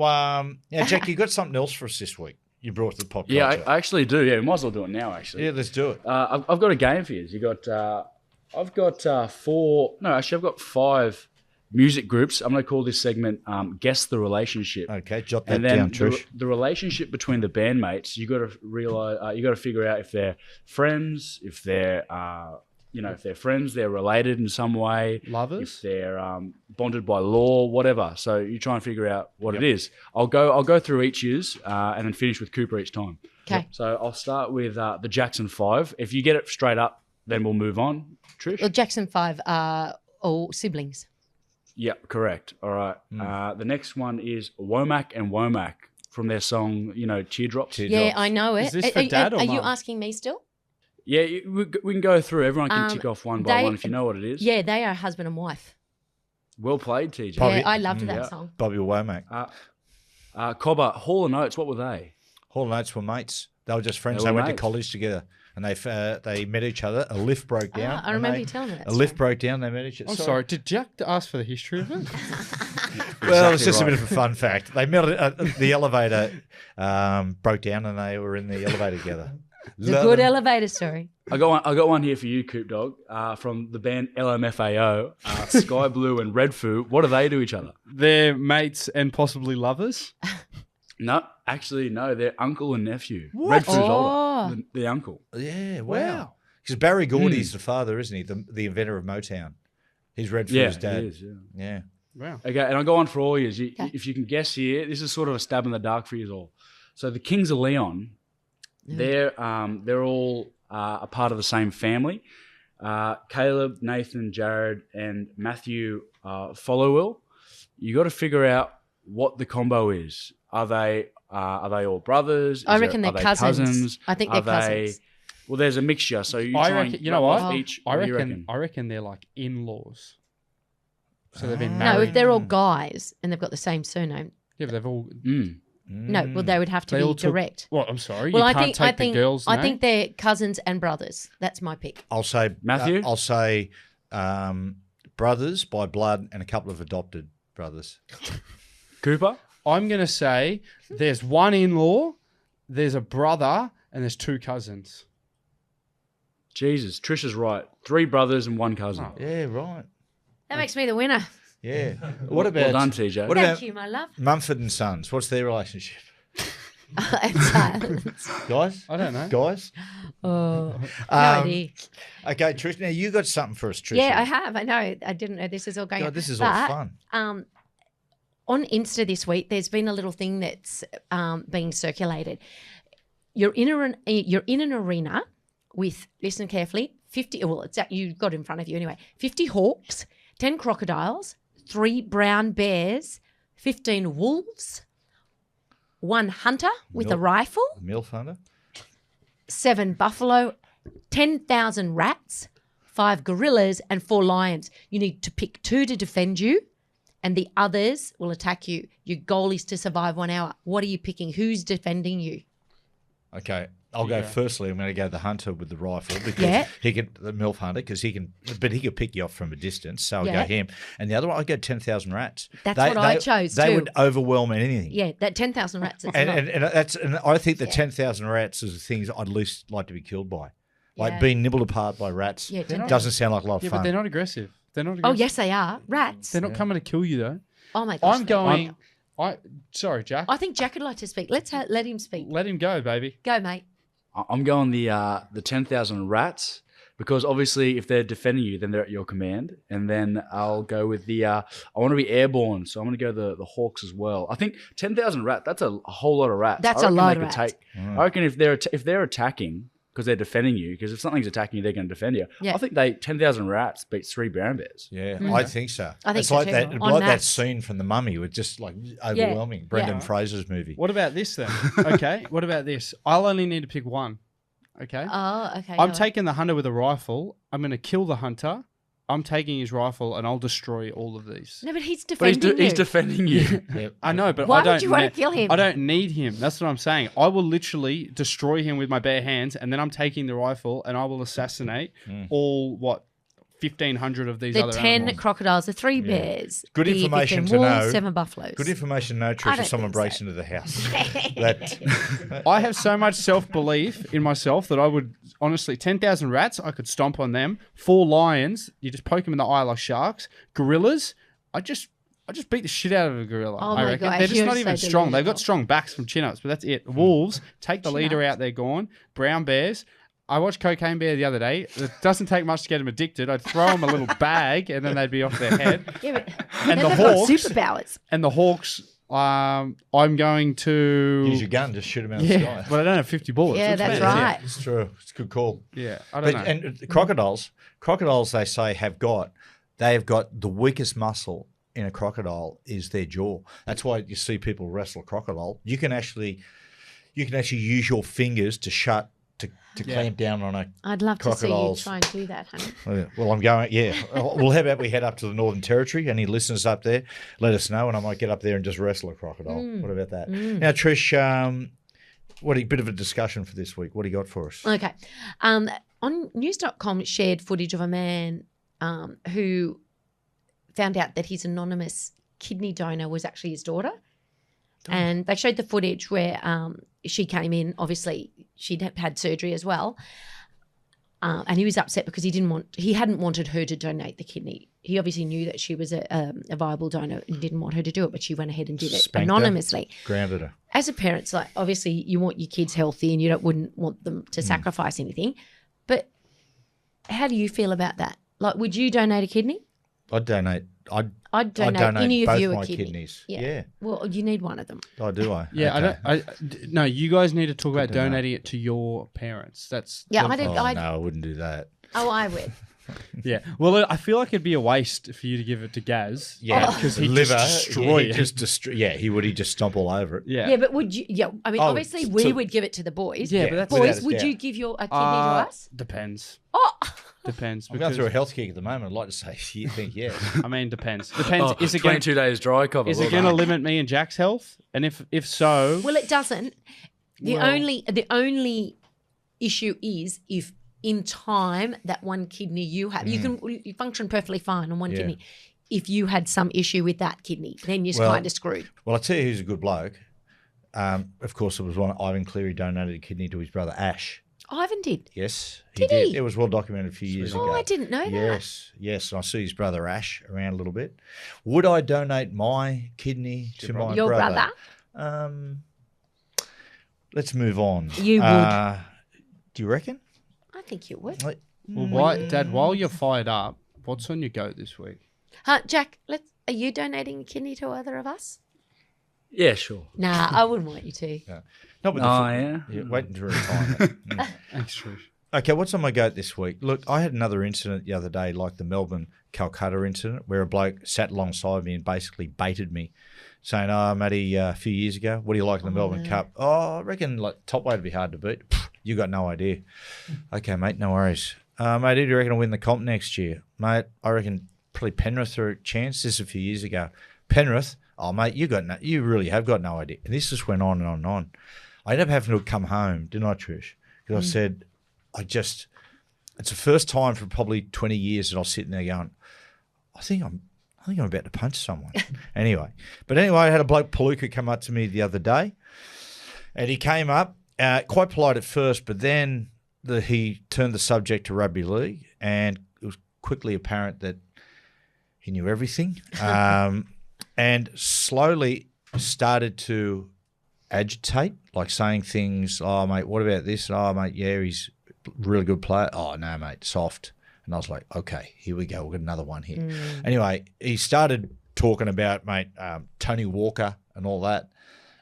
Jack, you got something else for us this week? You brought to the pop Yeah, culture. I actually do. Yeah, we might as well do it now, actually. Yeah, let's do it. I've got a game for you. You got, I've got 4. No, actually, I've got 5 music groups. I'm going to call this segment "Guess the Relationship." Okay, jot that And then down, Trish. the relationship between the bandmates, you got to realize, you got to figure out if they're friends, if they're, if they're friends, they're related in some way, Lovers? if they're bonded by law, whatever. So you try and figure out what it is. I'll go through each year's and then finish with Cooper each time. Okay. So I'll start with the Jackson 5. If you get it straight up, then we'll move on. Trish? Well, Jackson 5 are all siblings. Yep, correct. All right. The next one is Womack and Womack from their song, Teardrops. Yeah, I know it. Is this for Dad or Are you Mum? asking me still? Yeah, we can go through. Everyone can tick off one by they- one if you know what it is. Yeah, they are husband and wife. Well played, TJ. Probably- Yeah, I loved that yeah. song. Bobby Womack. Cobber, Hall & Oates, what were they? Hall & Oates were mates. They were just friends. They They, were went mates. to college together, and they met each other. A lift broke down. I and remember they- you telling me that. A lift broke down. They met each other. I'm sorry. Did Jack ask for the history of it? Well, it's just a bit of a fun fact. They met the elevator broke down and they were in the elevator together. It's a good elevator story. I got one here for you, Coop Dog, from the band LMFAO, Sky Blue and Red Foo. What do they to each other? They're mates and possibly lovers. No, actually, no. They're uncle and nephew. Red Foo's older. The uncle. Yeah, wow. Because Barry Gordy's the father, isn't he? The inventor of Motown. He's Red Foo's dad. He is, Yeah. Wow. Okay, and I'll go on for all years. If you can guess here, this is sort of a stab in the dark for you all. So the Kings of Leon, they're all a part of the same family. Caleb, Nathan, Jared, and Matthew Followwill. You got to figure out what the combo is. Are they all brothers? I reckon are they're they cousins. I think they're cousins. Well, there's a mixture. So I reckon. You know what? Each, I what do you reckon they're like in-laws. So they've been married. No, if they're all guys and they've got the same surname. Yeah, but they've all. No, well, they would have to They be all took- direct. Well, I'm sorry. Well, You can't take the girls' I name? think they're cousins and brothers. That's my pick. I'll say Matthew? I'll say brothers by blood and a couple of adopted brothers. Cooper? I'm going to say there's one in-law, there's a brother, and there's two cousins. Jesus, Trish is right. 3 brothers and 1 cousin. Yeah, right. That makes me the winner. Yeah. What about Well done, TJ. What Thank about you, my love. Mumford and Sons? What's their relationship? Guys? I don't know. Guys? No idea. Okay, Trish. Now you got something for us, Trish. Yeah, I have. I know. I didn't know this is all going on. God, this is all But, fun. On Insta this week, there's been a little thing that's being circulated. You're in an arena with, listen carefully, 50. Well, it's you've got it in front of you anyway. 50 hawks, 10 crocodiles, 3 brown bears, 15 wolves, 1 hunter with a rifle, MILF hunter. 7 buffalo, 10,000 rats, 5 gorillas, and 4 lions. You need to pick 2 to defend you, and the others will attack you. Your goal is to survive 1 hour. What are you picking? Who's defending you? Okay. I'll go firstly. I'm going to go the hunter with the rifle because he can, the MILF hunter, because he can pick you off from a distance. So I'll go him. And the other one, I'll go 10,000 rats. That's what I chose They too. would overwhelm anything. Yeah, that 10,000 rats. It's a lot. And I think the 10,000 rats is the things I'd least like to be killed by. Like being nibbled apart by rats. Yeah, doesn't sound like a lot of Yeah, fun. but they're not aggressive. They're not Oh, aggressive. yes, they are. Rats. They're not coming to kill you, though. Oh, my gosh. I'm going... Sorry, Jack. I think Jack would like to speak. Let's let him speak. Let him go, baby. Go, mate. I'm going the 10,000 rats because obviously if they're defending you, then they're at your command. And then I'll go with I want to be airborne, so I'm going to go the hawks as well. I think 10,000 rats, that's a whole lot of rats. That's I reckon a lot they of could rats. I reckon if they're attacking because they're defending you, because if something's attacking you, they're going to defend you. Yeah. I think 10,000 rats beats 3 brown bears. Yeah, I think so. I think it's so like too. that. En Like that masse. scene from The Mummy, with just like overwhelming. Brendan Fraser's movie. What about this, then? Okay, what about this? I'll only need to pick one. Okay? Oh, okay. I'm taking the hunter with a rifle. I'm going to kill the hunter. I'm taking his rifle, and I'll destroy all of these. No, but he's But defending you. he's defending you. I know, but Why I don't. would you want to kill him? I don't need him. That's what I'm saying. I will literally destroy him with my bare hands, and then I'm taking the rifle, and I will assassinate all 1,500 of these The other 10 animals. crocodiles, the 3 bears. Good the information 15 to wolves, know. 7 buffaloes. Good information to know, I Trish, if don't someone think so. breaks into the house. That I have so much self-belief in myself that I would honestly 10,000 rats. I could stomp on them. 4 lions. You just poke them in the eye like sharks. Gorillas. I just beat the shit out of a gorilla. Oh I my reckon gosh, they're just you're not so even strong. They've delusional. got strong backs from chin-ups, but that's it. Wolves. Take the leader out. They're gone. Brown bears. I watched Cocaine Bear the other day. It doesn't take much to get them addicted. I'd throw them a little bag and then they'd be off their head. Yeah, but And then the they've got hawks. superpowers. And the hawks. I'm going to use your gun, just shoot them out of the Yeah, sky. but I don't have 50 bullets. Yeah, What's that's that? right. It's true. It's a good call. Yeah, I don't But know. and crocodiles, they say have got the weakest muscle in a crocodile is their jaw. That's why you see people wrestle a crocodile. You can actually use your fingers to clamp down on a I'd love to see you crocodile's. try and do that, honey. Well, I'm going. Yeah. Well, how about we head up to the Northern Territory? Any listeners up there, let us know, and I might get up there and just wrestle a crocodile. What about that? Now, Trish, bit of a discussion for this week. What do you got for us? Okay. On news.com, it shared footage of a man who found out that his anonymous kidney donor was actually his daughter. And they showed the footage where she came in. Obviously, she'd had surgery as well. And he was upset because he hadn't wanted her to donate the kidney. He obviously knew that she was a viable donor and didn't want her to do it, but she went ahead and did it anonymously. Grounded her. As a parent, it's like, obviously you want your kids healthy and you wouldn't want them to sacrifice anything. But how do you feel about that? Like, would you donate a kidney? I'd donate Any of both you a my kidney. kidneys. Yeah. Yeah. Well, you need one of them. Oh, do I? Yeah, Okay. no, you guys need to talk about to know. donating it to your parents. That's Yeah, the- I did. Oh, no, I wouldn't do that. I would. Yeah. Well, I feel like it'd be a waste for you to give it to Gaz. Yeah, because the he'd liver, just destroy he'd it. just destroy. Yeah, he would. He'd just stomp all over it. Yeah. Yeah, but would you? Yeah, I mean, Oh, obviously we so- would give it to the boys. Yeah, Yeah, but that's without boys, a would doubt. you give your a kidney to us? Depends. Oh, Depends. I'm going Because, through a health kick at the moment. I'd like to say, you think yes. I mean, depends. Depends. Oh, Is it going 22 days dry cover. is well it going to done. limit me and Jack's health? And if so, well, it doesn't. The Well- only issue is if in time that one kidney you have, you function perfectly fine on one Yeah. kidney. If you had some issue with that kidney, then you're Well- kind of screwed. Well, I'll tell you who's a good bloke. Of course, it was one Ivan Cleary donated a kidney to his brother Ash. Ivan did. Yes, Did he? It was well documented a few years ago. Oh, I didn't know that. Yes. And I see his brother Ash around a little bit. Would I donate my kidney to my Your brother? Let's move on. You would. Do you reckon? I think you would. Like, well, Dad, while you're fired up, what's on your goat this week? Jack, are you donating a kidney to either of us? Yeah, sure. Nah, I wouldn't want you to. Not with Oh, the yeah? waiting to retirement. Thanks, Trish. Okay, what's on my goat this week? Look, I had another incident the other day, like the Melbourne Calcutta incident, where a bloke sat alongside me and basically baited me, saying, "Oh, Matty, a few years ago, what do you like in the Melbourne Cup? Oh, I reckon like top weight would be hard to beat. You got no idea. Okay, mate, no worries. Mate, who do you reckon will win the comp next year? Mate, I reckon probably Penrith are a chance. This is a few years ago. Penrith, oh, mate, you really have got no idea. And this just went on and on and on. I ended up having to come home, didn't I, Trish? Because I said, it's the first time for probably 20 years that I was sitting there going, I think I'm about to punch someone. Anyway, I had a bloke Palooka come up to me the other day, and he came up quite polite at first, but then he turned the subject to rugby league, and it was quickly apparent that he knew everything, and slowly started to agitate, like saying things. Oh, mate, what about this? Oh, mate, yeah, he's a really good player. Oh, no, mate, soft. And I was like, okay, here we go. We've got another one here. Anyway, he started talking about, mate, Tony Walker and all that.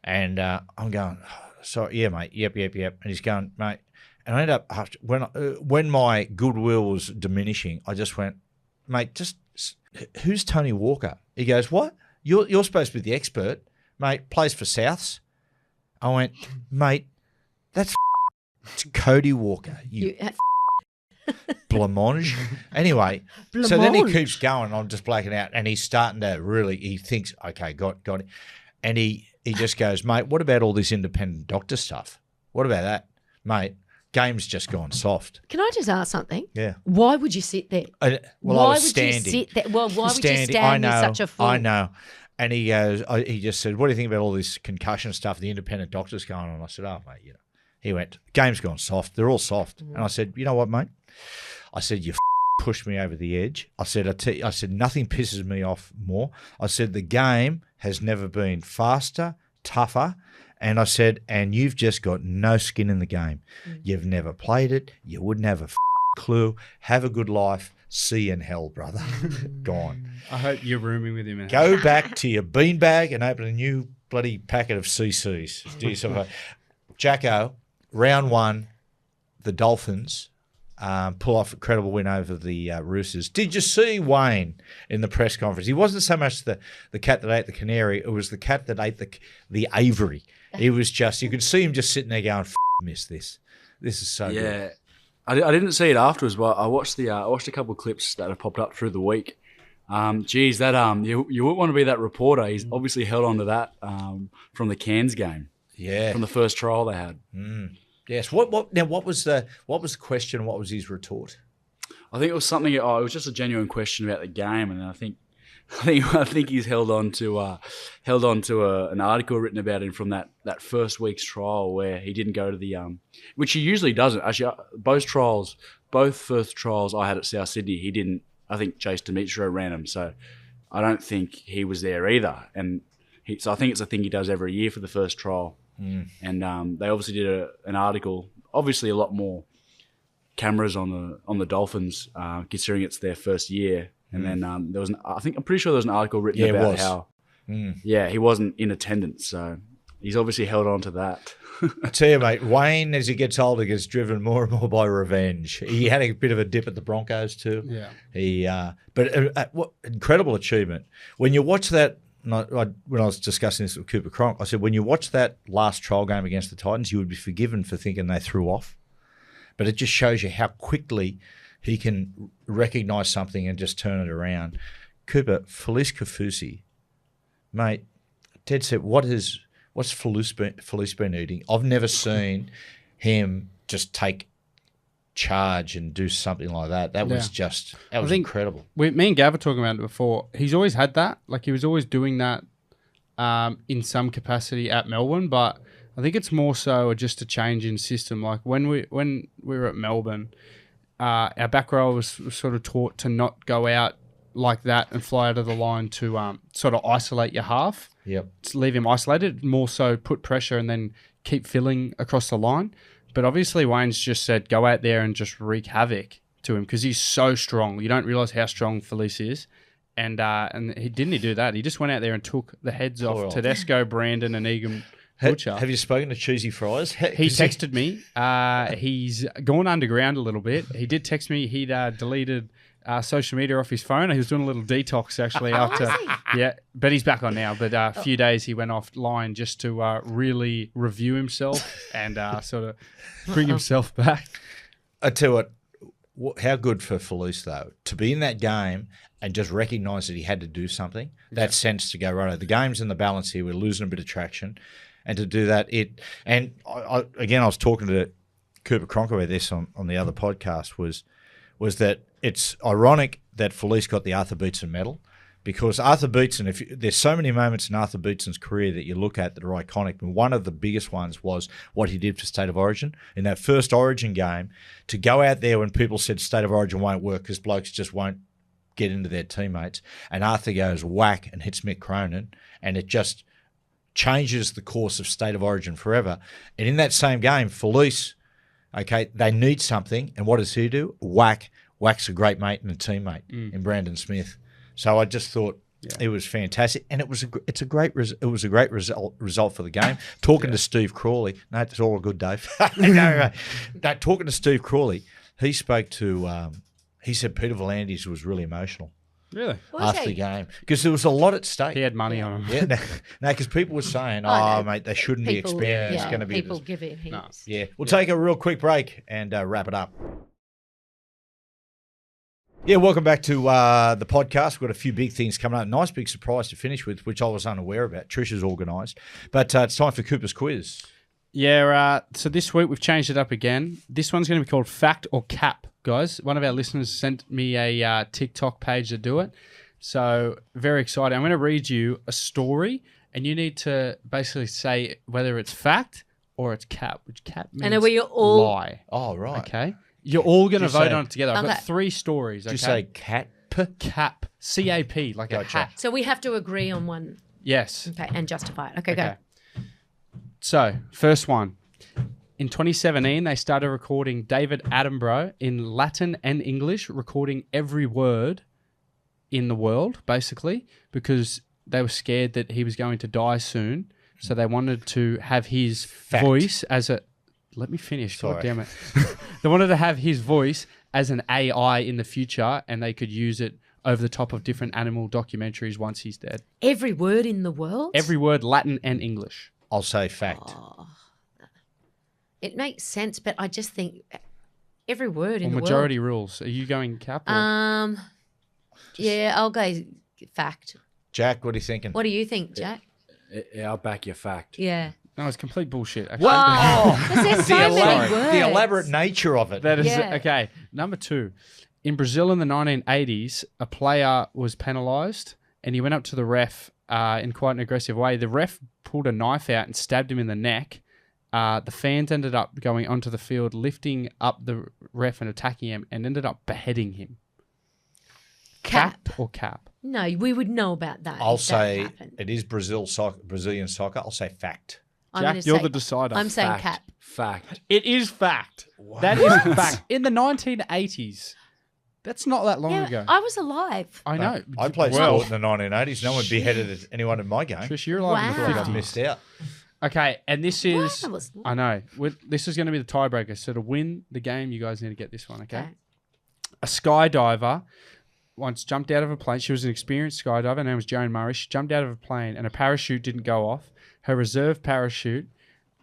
And I'm going, sorry, yeah, mate, yep. And he's going, mate. And I ended up, when my goodwill was diminishing, I just went, mate, who's Tony Walker? He goes, what? You're supposed to be the expert. Mate, plays for Souths. I went, mate, that's it's Cody Walker. You blancmange. Anyway, so then he keeps going. And I'm just blacking out, and he's starting to really. He thinks, okay, got it, and he just goes, mate, what about all this independent doctor stuff? What about that, mate? Game's just gone soft. Can I just ask something? Yeah. Why would you sit there? I why was would standing. you sit there? Well, why would you Standing. stand with such a fool? I know. And he goes, he just said, what do you think about all this concussion stuff, the independent doctors going on? I said, oh, mate, He went, game's gone soft. They're all soft. And I said, you know what, mate? I said, you pushed me over the edge. I said, I said, nothing pisses me off more. I said, the game has never been faster, tougher. And I said, and you've just got no skin in the game. You've never played it. You wouldn't have a clue. Have a good life. See you in hell, brother. Gone. I hope you're rooming with him. Go back to your beanbag and open a new bloody packet of CCs. Do yourself a Jacko, round one, the Dolphins pull off a credible win over the Roosters. Did you see Wayne in the press conference? He wasn't so much the cat that ate the canary. It was the cat that ate the aviary. He was just, you could see him just sitting there going, miss this. This is so good. Yeah. I didn't see it afterwards, but I watched a couple of clips that have popped up through the week. Geez, that you wouldn't want to be that reporter. He's obviously held on to that from the Cairns game. Yeah. From the first trial they had. Yes. What was the question? What was his retort? I think it was something. It was just a genuine question about the game, and I think I think he's held on to an article written about him from that first week's trial where he didn't go to the which he usually doesn't. Actually, both first trials I had at South Sydney, he didn't. I think Chase Demetrio ran him, so I don't think he was there either. And so I think it's a thing he does every year for the first trial. And they obviously did an article, obviously a lot more cameras on the Dolphins, considering it's their first year. And then I'm pretty sure there was an article written about how, he wasn't in attendance. So he's obviously held on to that. I tell you, mate, Wayne, as he gets older, gets driven more and more by revenge. He had a bit of a dip at the Broncos too. Yeah. But what incredible achievement. When you watch that, when I was discussing this with Cooper Cronk, I said, when you watch that last trial game against the Titans, you would be forgiven for thinking they threw off. But it just shows you how quickly he can recognise something and just turn it around. Cooper, Felice Kafusi, mate, dead set, what's Felice been eating? I've never seen him just take charge and do something like that. That was incredible. Me and Gav were talking about it before. He's always had that. Like, he was always doing that in some capacity at Melbourne, but I think it's more so just a change in system. Like, when we were at Melbourne, our back row was sort of taught to not go out like that and fly out of the line to sort of isolate your half. Yep. To leave him isolated, more so put pressure and then keep filling across the line. But obviously Wayne's just said go out there and just wreak havoc to him because he's so strong. You don't realise how strong Felice is. And he didn't do that. He just went out there and took the heads off Tedesco, Brandon and Egan Butcher. Have you spoken to Cheesy Fries? He texted me. He's gone underground a little bit. He did text me. He'd deleted social media off his phone. He was doing a little detox actually after. Yeah, but he's back on now. But a few days he went offline just to really review himself and sort of bring himself back. I tell you what, how good for Felice though to be in that game and just recognise that he had to do something. That sense to go right. The game's in the balance here. We're losing a bit of traction. And to do that, I was talking to Cooper Cronk about this on the other podcast, was that it's ironic that Felice got the Arthur Beetson medal because Arthur Beetson, there's so many moments in Arthur Beetson's career that you look at that are iconic, and one of the biggest ones was what he did for State of Origin. In that first Origin game, to go out there when people said State of Origin won't work because blokes just won't get into their teammates, and Arthur goes whack and hits Mick Cronin, and it just changes the course of State of Origin forever. And in that same game, Felice, they need something, and what does he do? Whacks a great mate and a teammate in Brandon Smith. So I just thought it was fantastic, and it was a great result for the game. Talking to Steve Crawley, no, it's all good, Dave. no, talking to Steve Crawley, he spoke to. He said Peter V'landys was really emotional. Really? After the game. Because there was a lot at stake. He had money on him. Yeah, no, because people were saying, mate, they shouldn't be expanding. It's going to be people give it hints. No. Yeah. We'll take a real quick break and wrap it up. Yeah, welcome back to the podcast. We've got a few big things coming up. Nice big surprise to finish with, which I was unaware about. Trisha's organised. But it's time for Cooper's quiz. Yeah, so this week we've changed it up again. This one's going to be called Fact or Cap, guys. One of our listeners sent me a TikTok page to do it. So very excited. I'm going to read you a story, and you need to basically say whether it's fact or it's cap, which cap means and we all lie. Oh, right. Okay. You're all going to vote say- on it together. I've got Okay. 3 stories. Okay. Just say cat. cap. C-A-P, like a Gotcha. hat. So we have to agree on one, Yes. okay, and justify it. Okay, go. So, first one. In 2017, they started recording David Attenborough in Latin and English, recording every word in the world, basically, because they were scared that he was going to die soon. So they wanted to have his voice as a... Let me finish. Sorry. God damn it. They wanted to have his voice as an AI in the future, and they could use it over the top of different animal documentaries once he's dead. Every word in the world? Every word, Latin and English. I'll say fact. It makes sense, but I just think every word in the Majority rules. Are you going cap? Or? world. Yeah, I'll go fact. Jack, what are you thinking? What do you think, Jack? Yeah, I'll back your fact. Yeah. No, it's complete bullshit. Actually. Wow. There's so many words. The elaborate nature of it. That is Yeah. okay. Number 2, in Brazil in the 1980s, a player was penalised and he went up to the ref in quite an aggressive way. The ref pulled a knife out and stabbed him in the neck. The fans ended up going onto the field, lifting up the ref and attacking him, and ended up beheading him. Cap or cap? No, we would know about that. I'll if that say happened. it is Brazilian soccer. I'll say fact. I'm Jack, gonna you're say- the decider. I'm saying Fact. cap. Fact. It is fact. That is fact. In the 1980s. That's not that long Yeah, ago. I was alive. I know. I played Well, sport in the 1980s. No one beheaded anyone in my game. Trish, you're alive in Wow. the I think I 50s. missed out. Okay, and this is... What? I was- I know. This is going to be the tiebreaker. So to win the game, you guys need to get this one, okay? Okay. A skydiver once jumped out of a plane. She was an experienced skydiver. Her name was Joan Murray. She jumped out of a plane and a parachute didn't go off. Her reserve parachute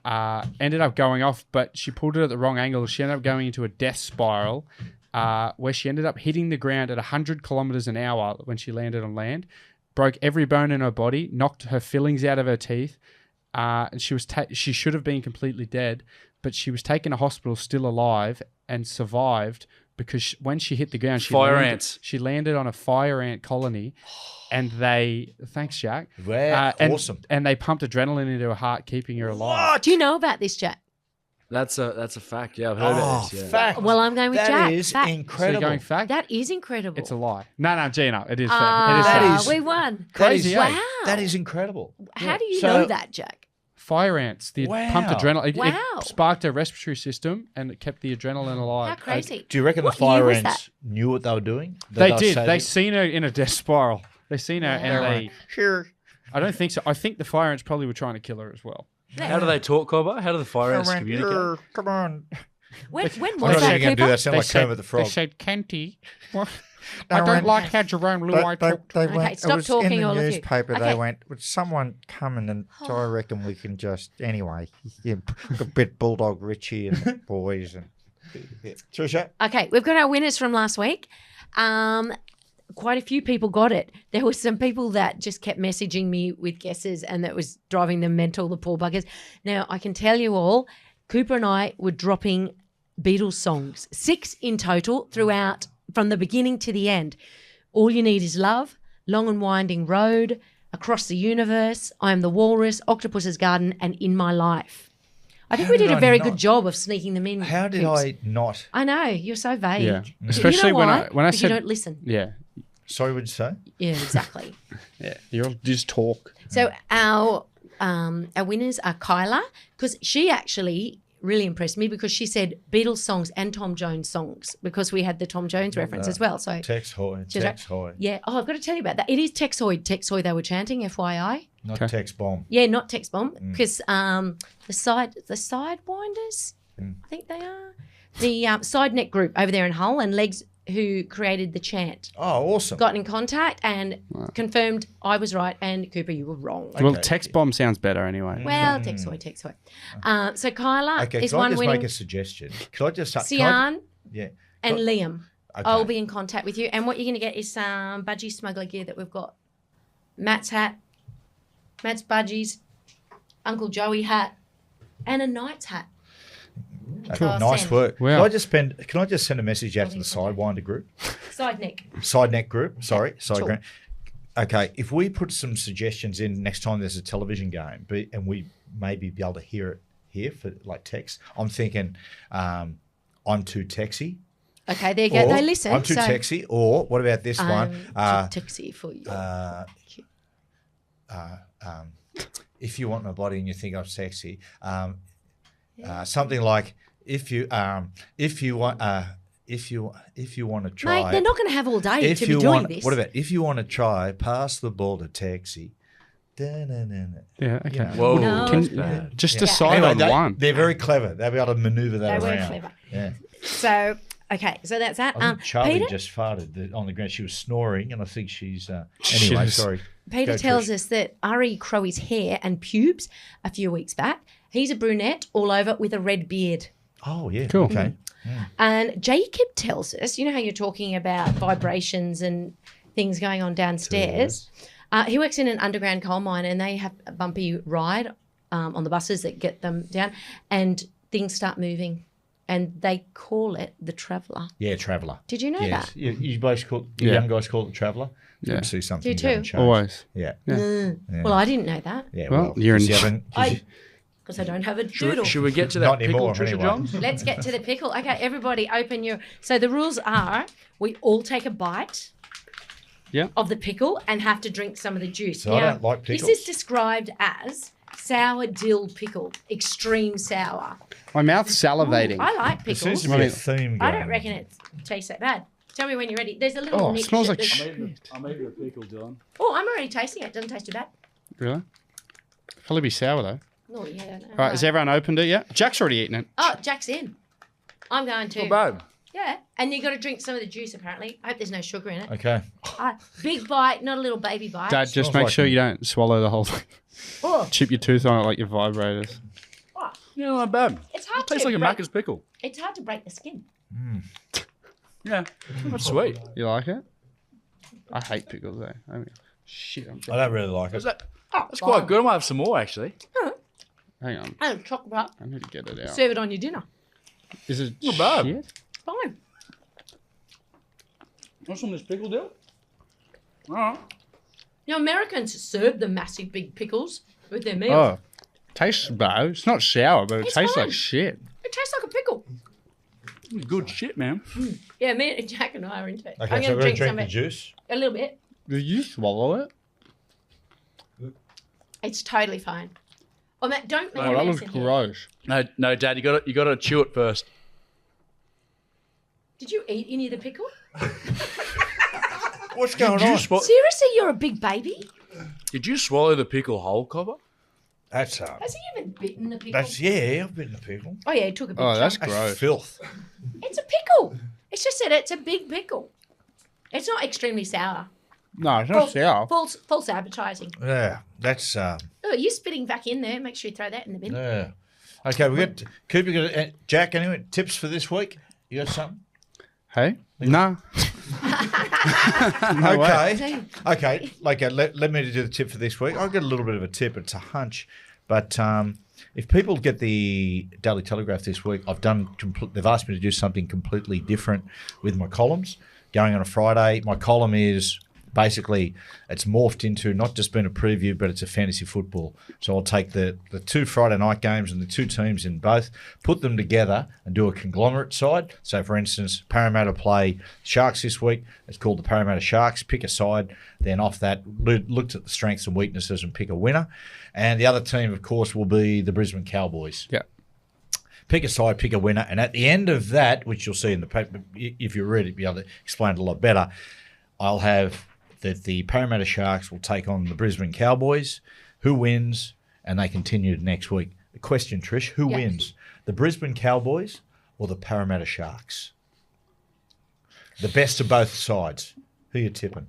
ended up going off, but she pulled it at the wrong angle. She ended up going into a death spiral where she ended up hitting the ground at 100 kilometers an hour when she landed on land, broke every bone in her body, knocked her fillings out of her teeth, and she should have been completely dead, but she was taken to hospital still alive and survived because when she hit the ground, Ants. she landed on a fire ant colony, and thanks, Jack. Wow, and, awesome. And they pumped adrenaline into her heart, keeping her alive. Do you know about this, Jack? That's a fact. Yeah, I've heard about this. Yeah. fact. Well, I'm going with That Jack. is Fact. So you're incredible. going fact? That is incredible. It's a lie. No, Gina, it is fact. It is fact. That is- we won. That Crazy, is- eh? Wow. That is incredible. How do you So- know that, Jack? Fire ants. They Wow. pumped adrenaline. It Wow. sparked her respiratory system and it kept the adrenaline alive. How crazy. Do you reckon What the fire year was ants that? knew what they were doing? They were did. saving- They seen her in a death spiral. They seen her and they... Sure. I don't think so. I think the fire ants probably were trying to kill her as well. How do they talk, Cobber? How do the fire ants communicate? Come on. When I'm was not that, even going to do Cooper? that. Sound like Kermit the Frog. said, Kenty, I don't like how Jerome Luai talked. Okay, stop talking, all of you. newspaper, Okay. they went, would someone come in and so I reckon we can just, anyway, a bit Bulldog Richie and the boys. And Trisha? Okay, we've got our winners from last week. Quite a few people got it. There were some people that just kept messaging me with guesses and that was driving them mental, the poor buggers. Now, I can tell you all, Cooper and I were dropping Beatles songs, 6 in total throughout from the beginning to the end. All You Need Is Love, Long and Winding Road, Across the Universe, I Am the Walrus, Octopus's Garden, and In My Life. I think How we did did a I very not- good job of sneaking them in. How did Coops. I not? I know, you're so vague. Yeah. You Especially know when why? I Because said... you don't listen. Yeah. Sorry, what did you say? Yeah, exactly. Yeah. You'll just talk. So our winners are Kyla, because she actually really impressed me because she said Beatles songs and Tom Jones songs because we had the Tom Jones reference as well. So Tex Hoy. She's right. Tex Hoy. yeah, oh, I've got to tell you about that. It is Tex Hoy they were chanting, FYI. Not Okay. Tex Bomb. Yeah, not Tex Bomb because the Sidewinders, I think they are the side neck group over there in Hull and Legs who created the chant. Oh, awesome. Got in contact and confirmed I was right and Cooper, you were wrong. Well, Okay. text bomb sounds better anyway. Well, Tex Hoy. So Kyla Okay, is can I one just winning. make a suggestion? Can I just can I- Sian Yeah. and Liam. Okay. I'll be in contact with you. And what you're going to get is some Budgie Smuggler gear that we've got. Matt's hat, Matt's Budgies, Uncle Joey hat, and a Knight's hat. Okay, I'll nice send. work. Wow. Can I just send a message out to the Sidewinder group? Side neck. Side neck group. Sorry. Side sure. group. Okay, if we put some suggestions in next time there's a television game, and we maybe be able to hear it here for like text, I'm thinking I'm too texy. Okay, there you go. Or, They listen. I'm too so texy. Or what about this one? too texy for you. If you want my body and you think I'm sexy, something like if you want to try. Mate, they're not going to have all day if to be you doing want, this. what about if you want to try pass the ball to taxi? Da-na-na-na. Yeah, okay. You know. Whoa, No. that's Can, bad. just Yeah. decide Anyway, on they, one. They're very clever. They'll be able to maneuver that They're very around. clever. Yeah. So, okay, so that's that. I think Charlie Peter, just farted on the ground. She was snoring, and I think she's. She Anyway, was- sorry. Peter Go, tells Trish. us that Ari Crowe's hair and pubes a few weeks back. He's a brunette all over with a red beard. Oh yeah. Cool. Okay. And Jacob tells us, you know how you're talking about vibrations and things going on downstairs? He works in an underground coal mine and they have a bumpy ride on the buses that get them down and things start moving and they call it the Traveller. Yeah, Traveller. Did you know Yes. that? You both call you young guys call it the Traveller. Yeah. See something. Do you haven't too? changed. Always. Yeah. Well, I didn't know that Yeah. Well, you're in- 'cause you haven't- 'cause you- because I don't have a doodle. Should we get to Not that pickle, anymore, Trisha anyway. Johns? Let's get to the pickle. Okay, everybody, open your. So the rules are: we all take a bite. Yeah. Of the pickle and have to drink some of the juice. So I don't like This pickles. is described as sour dill pickle, extreme sour. My mouth's salivating. I like There pickles. seems to be a theme going I don't on. reckon it tastes that bad. Tell me when you're ready. There's a little Oh, it niche. smells like there's- shit. I'm eating a pickle, Dylan. Oh, I'm already tasting it. Doesn't taste too bad. Really? Probably be sour though. Oh yeah. All right, has everyone opened it yet? Jack's already eaten it. Oh, Jack's in. I'm going to. Not bad. Yeah, and you got to drink some of the juice. Apparently, I hope there's no sugar in it. Okay. Big bite, not a little baby bite. Dad, just Smells make like sure it. you don't swallow the whole thing. Oh, Chip your tooth on it like your vibrators. oh, Yeah, not bad. it's hard It tastes to like a break. Macca's pickle. It's hard to break the skin. Yeah, that's sweet. You like it? I hate pickles though. I mean, shit, I'm I don't really like it. That's quite good. I might have some more actually. hang on. And chocolate. I need to get it out. Serve it on your dinner. Is it Not bad. shit? Fine. Want some of this pickle, Dylan? All right. You know, Americans serve the massive big pickles with their meals. Oh, tastes bad. It's not sour, but it It's tastes fine. like shit. It tastes like a pickle. Good shit, man. Yeah, me and Jack and I are into it. Okay, I'm so going we're to going drink to drink some the of it. juice. A little bit. Did you swallow it? It's totally fine. Oh, Matt, don't make Oh, a that mess looks in here. gross. No, Dad, you got to chew it first. Did you eat any of the pickle? What's going Did you, on? Seriously, you're a big baby? did you swallow the pickle whole, Copper? That's Has he even bitten the pickle? yeah. I've bitten the pickle. Oh, yeah, he took a big Oh, that's chunk. gross. That's filth. It's a pickle. It's just that it's a big pickle. It's not extremely sour. No, it's not sour. False advertising. Yeah, that's Oh, you're spitting back in there. Make sure you throw that in the bin. yeah. Okay, we got Cooper. Got Jack. Anyway, tips for this week? You got something? Hey? Nah. Okay. Okay. Like, let me do the tip for this week. I've got a little bit of a tip. It's a hunch, but if people get the Daily Telegraph this week, they've asked me to do something completely different with my columns. Going on a Friday, my column is basically it's morphed into not just being a preview, but it's a fantasy football. So I'll take the two Friday night games and the two teams in both, put them together and do a conglomerate side. So, for instance, Parramatta play Sharks this week. It's called the Parramatta Sharks. Pick a side. Then off that, looked at the strengths and weaknesses and pick a winner. And the other team, of course, will be the Brisbane Cowboys. Yeah. Pick a side, pick a winner. And at the end of that, which you'll see in the paper, if you read it, be able to explain it a lot better, I'll have that the Parramatta Sharks will take on the Brisbane Cowboys. Who wins? And they continue next week. The question, Trish, who Yeah. wins? The Brisbane Cowboys or the Parramatta Sharks? The best of both sides. Who you tipping?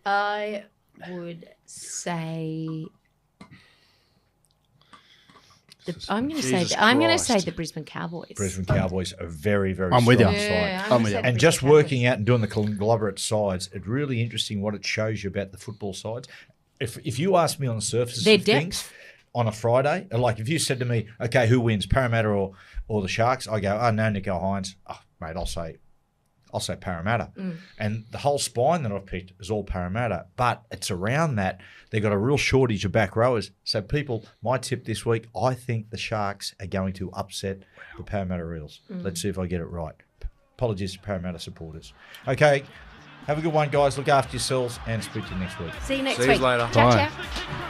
I would say. I'm going to say. Jesus I'm going to say Christ. the Brisbane Cowboys. Brisbane Cowboys are very, very I'm with strong you. side. Yeah, I'm I'm with going you. And just working out and doing the conglomerate sides, it's really interesting what it shows you about the football sides. If you ask me on the surface Their of things on a Friday, like if you said to me, okay, who wins, Parramatta or the Sharks? I go, oh no, Nico Hines. Oh, mate, I'll say Parramatta. And the whole spine that I've picked is all Parramatta. But it's around that. They've got a real shortage of back rowers. So people, my tip this week, I think the Sharks are going to upset the Parramatta Eels. Let's see if I get it right. Apologies to Parramatta supporters. Okay, have a good one, guys. Look after yourselves and speak to you next week. See you next See you week. later. Ciao, Bye. ciao.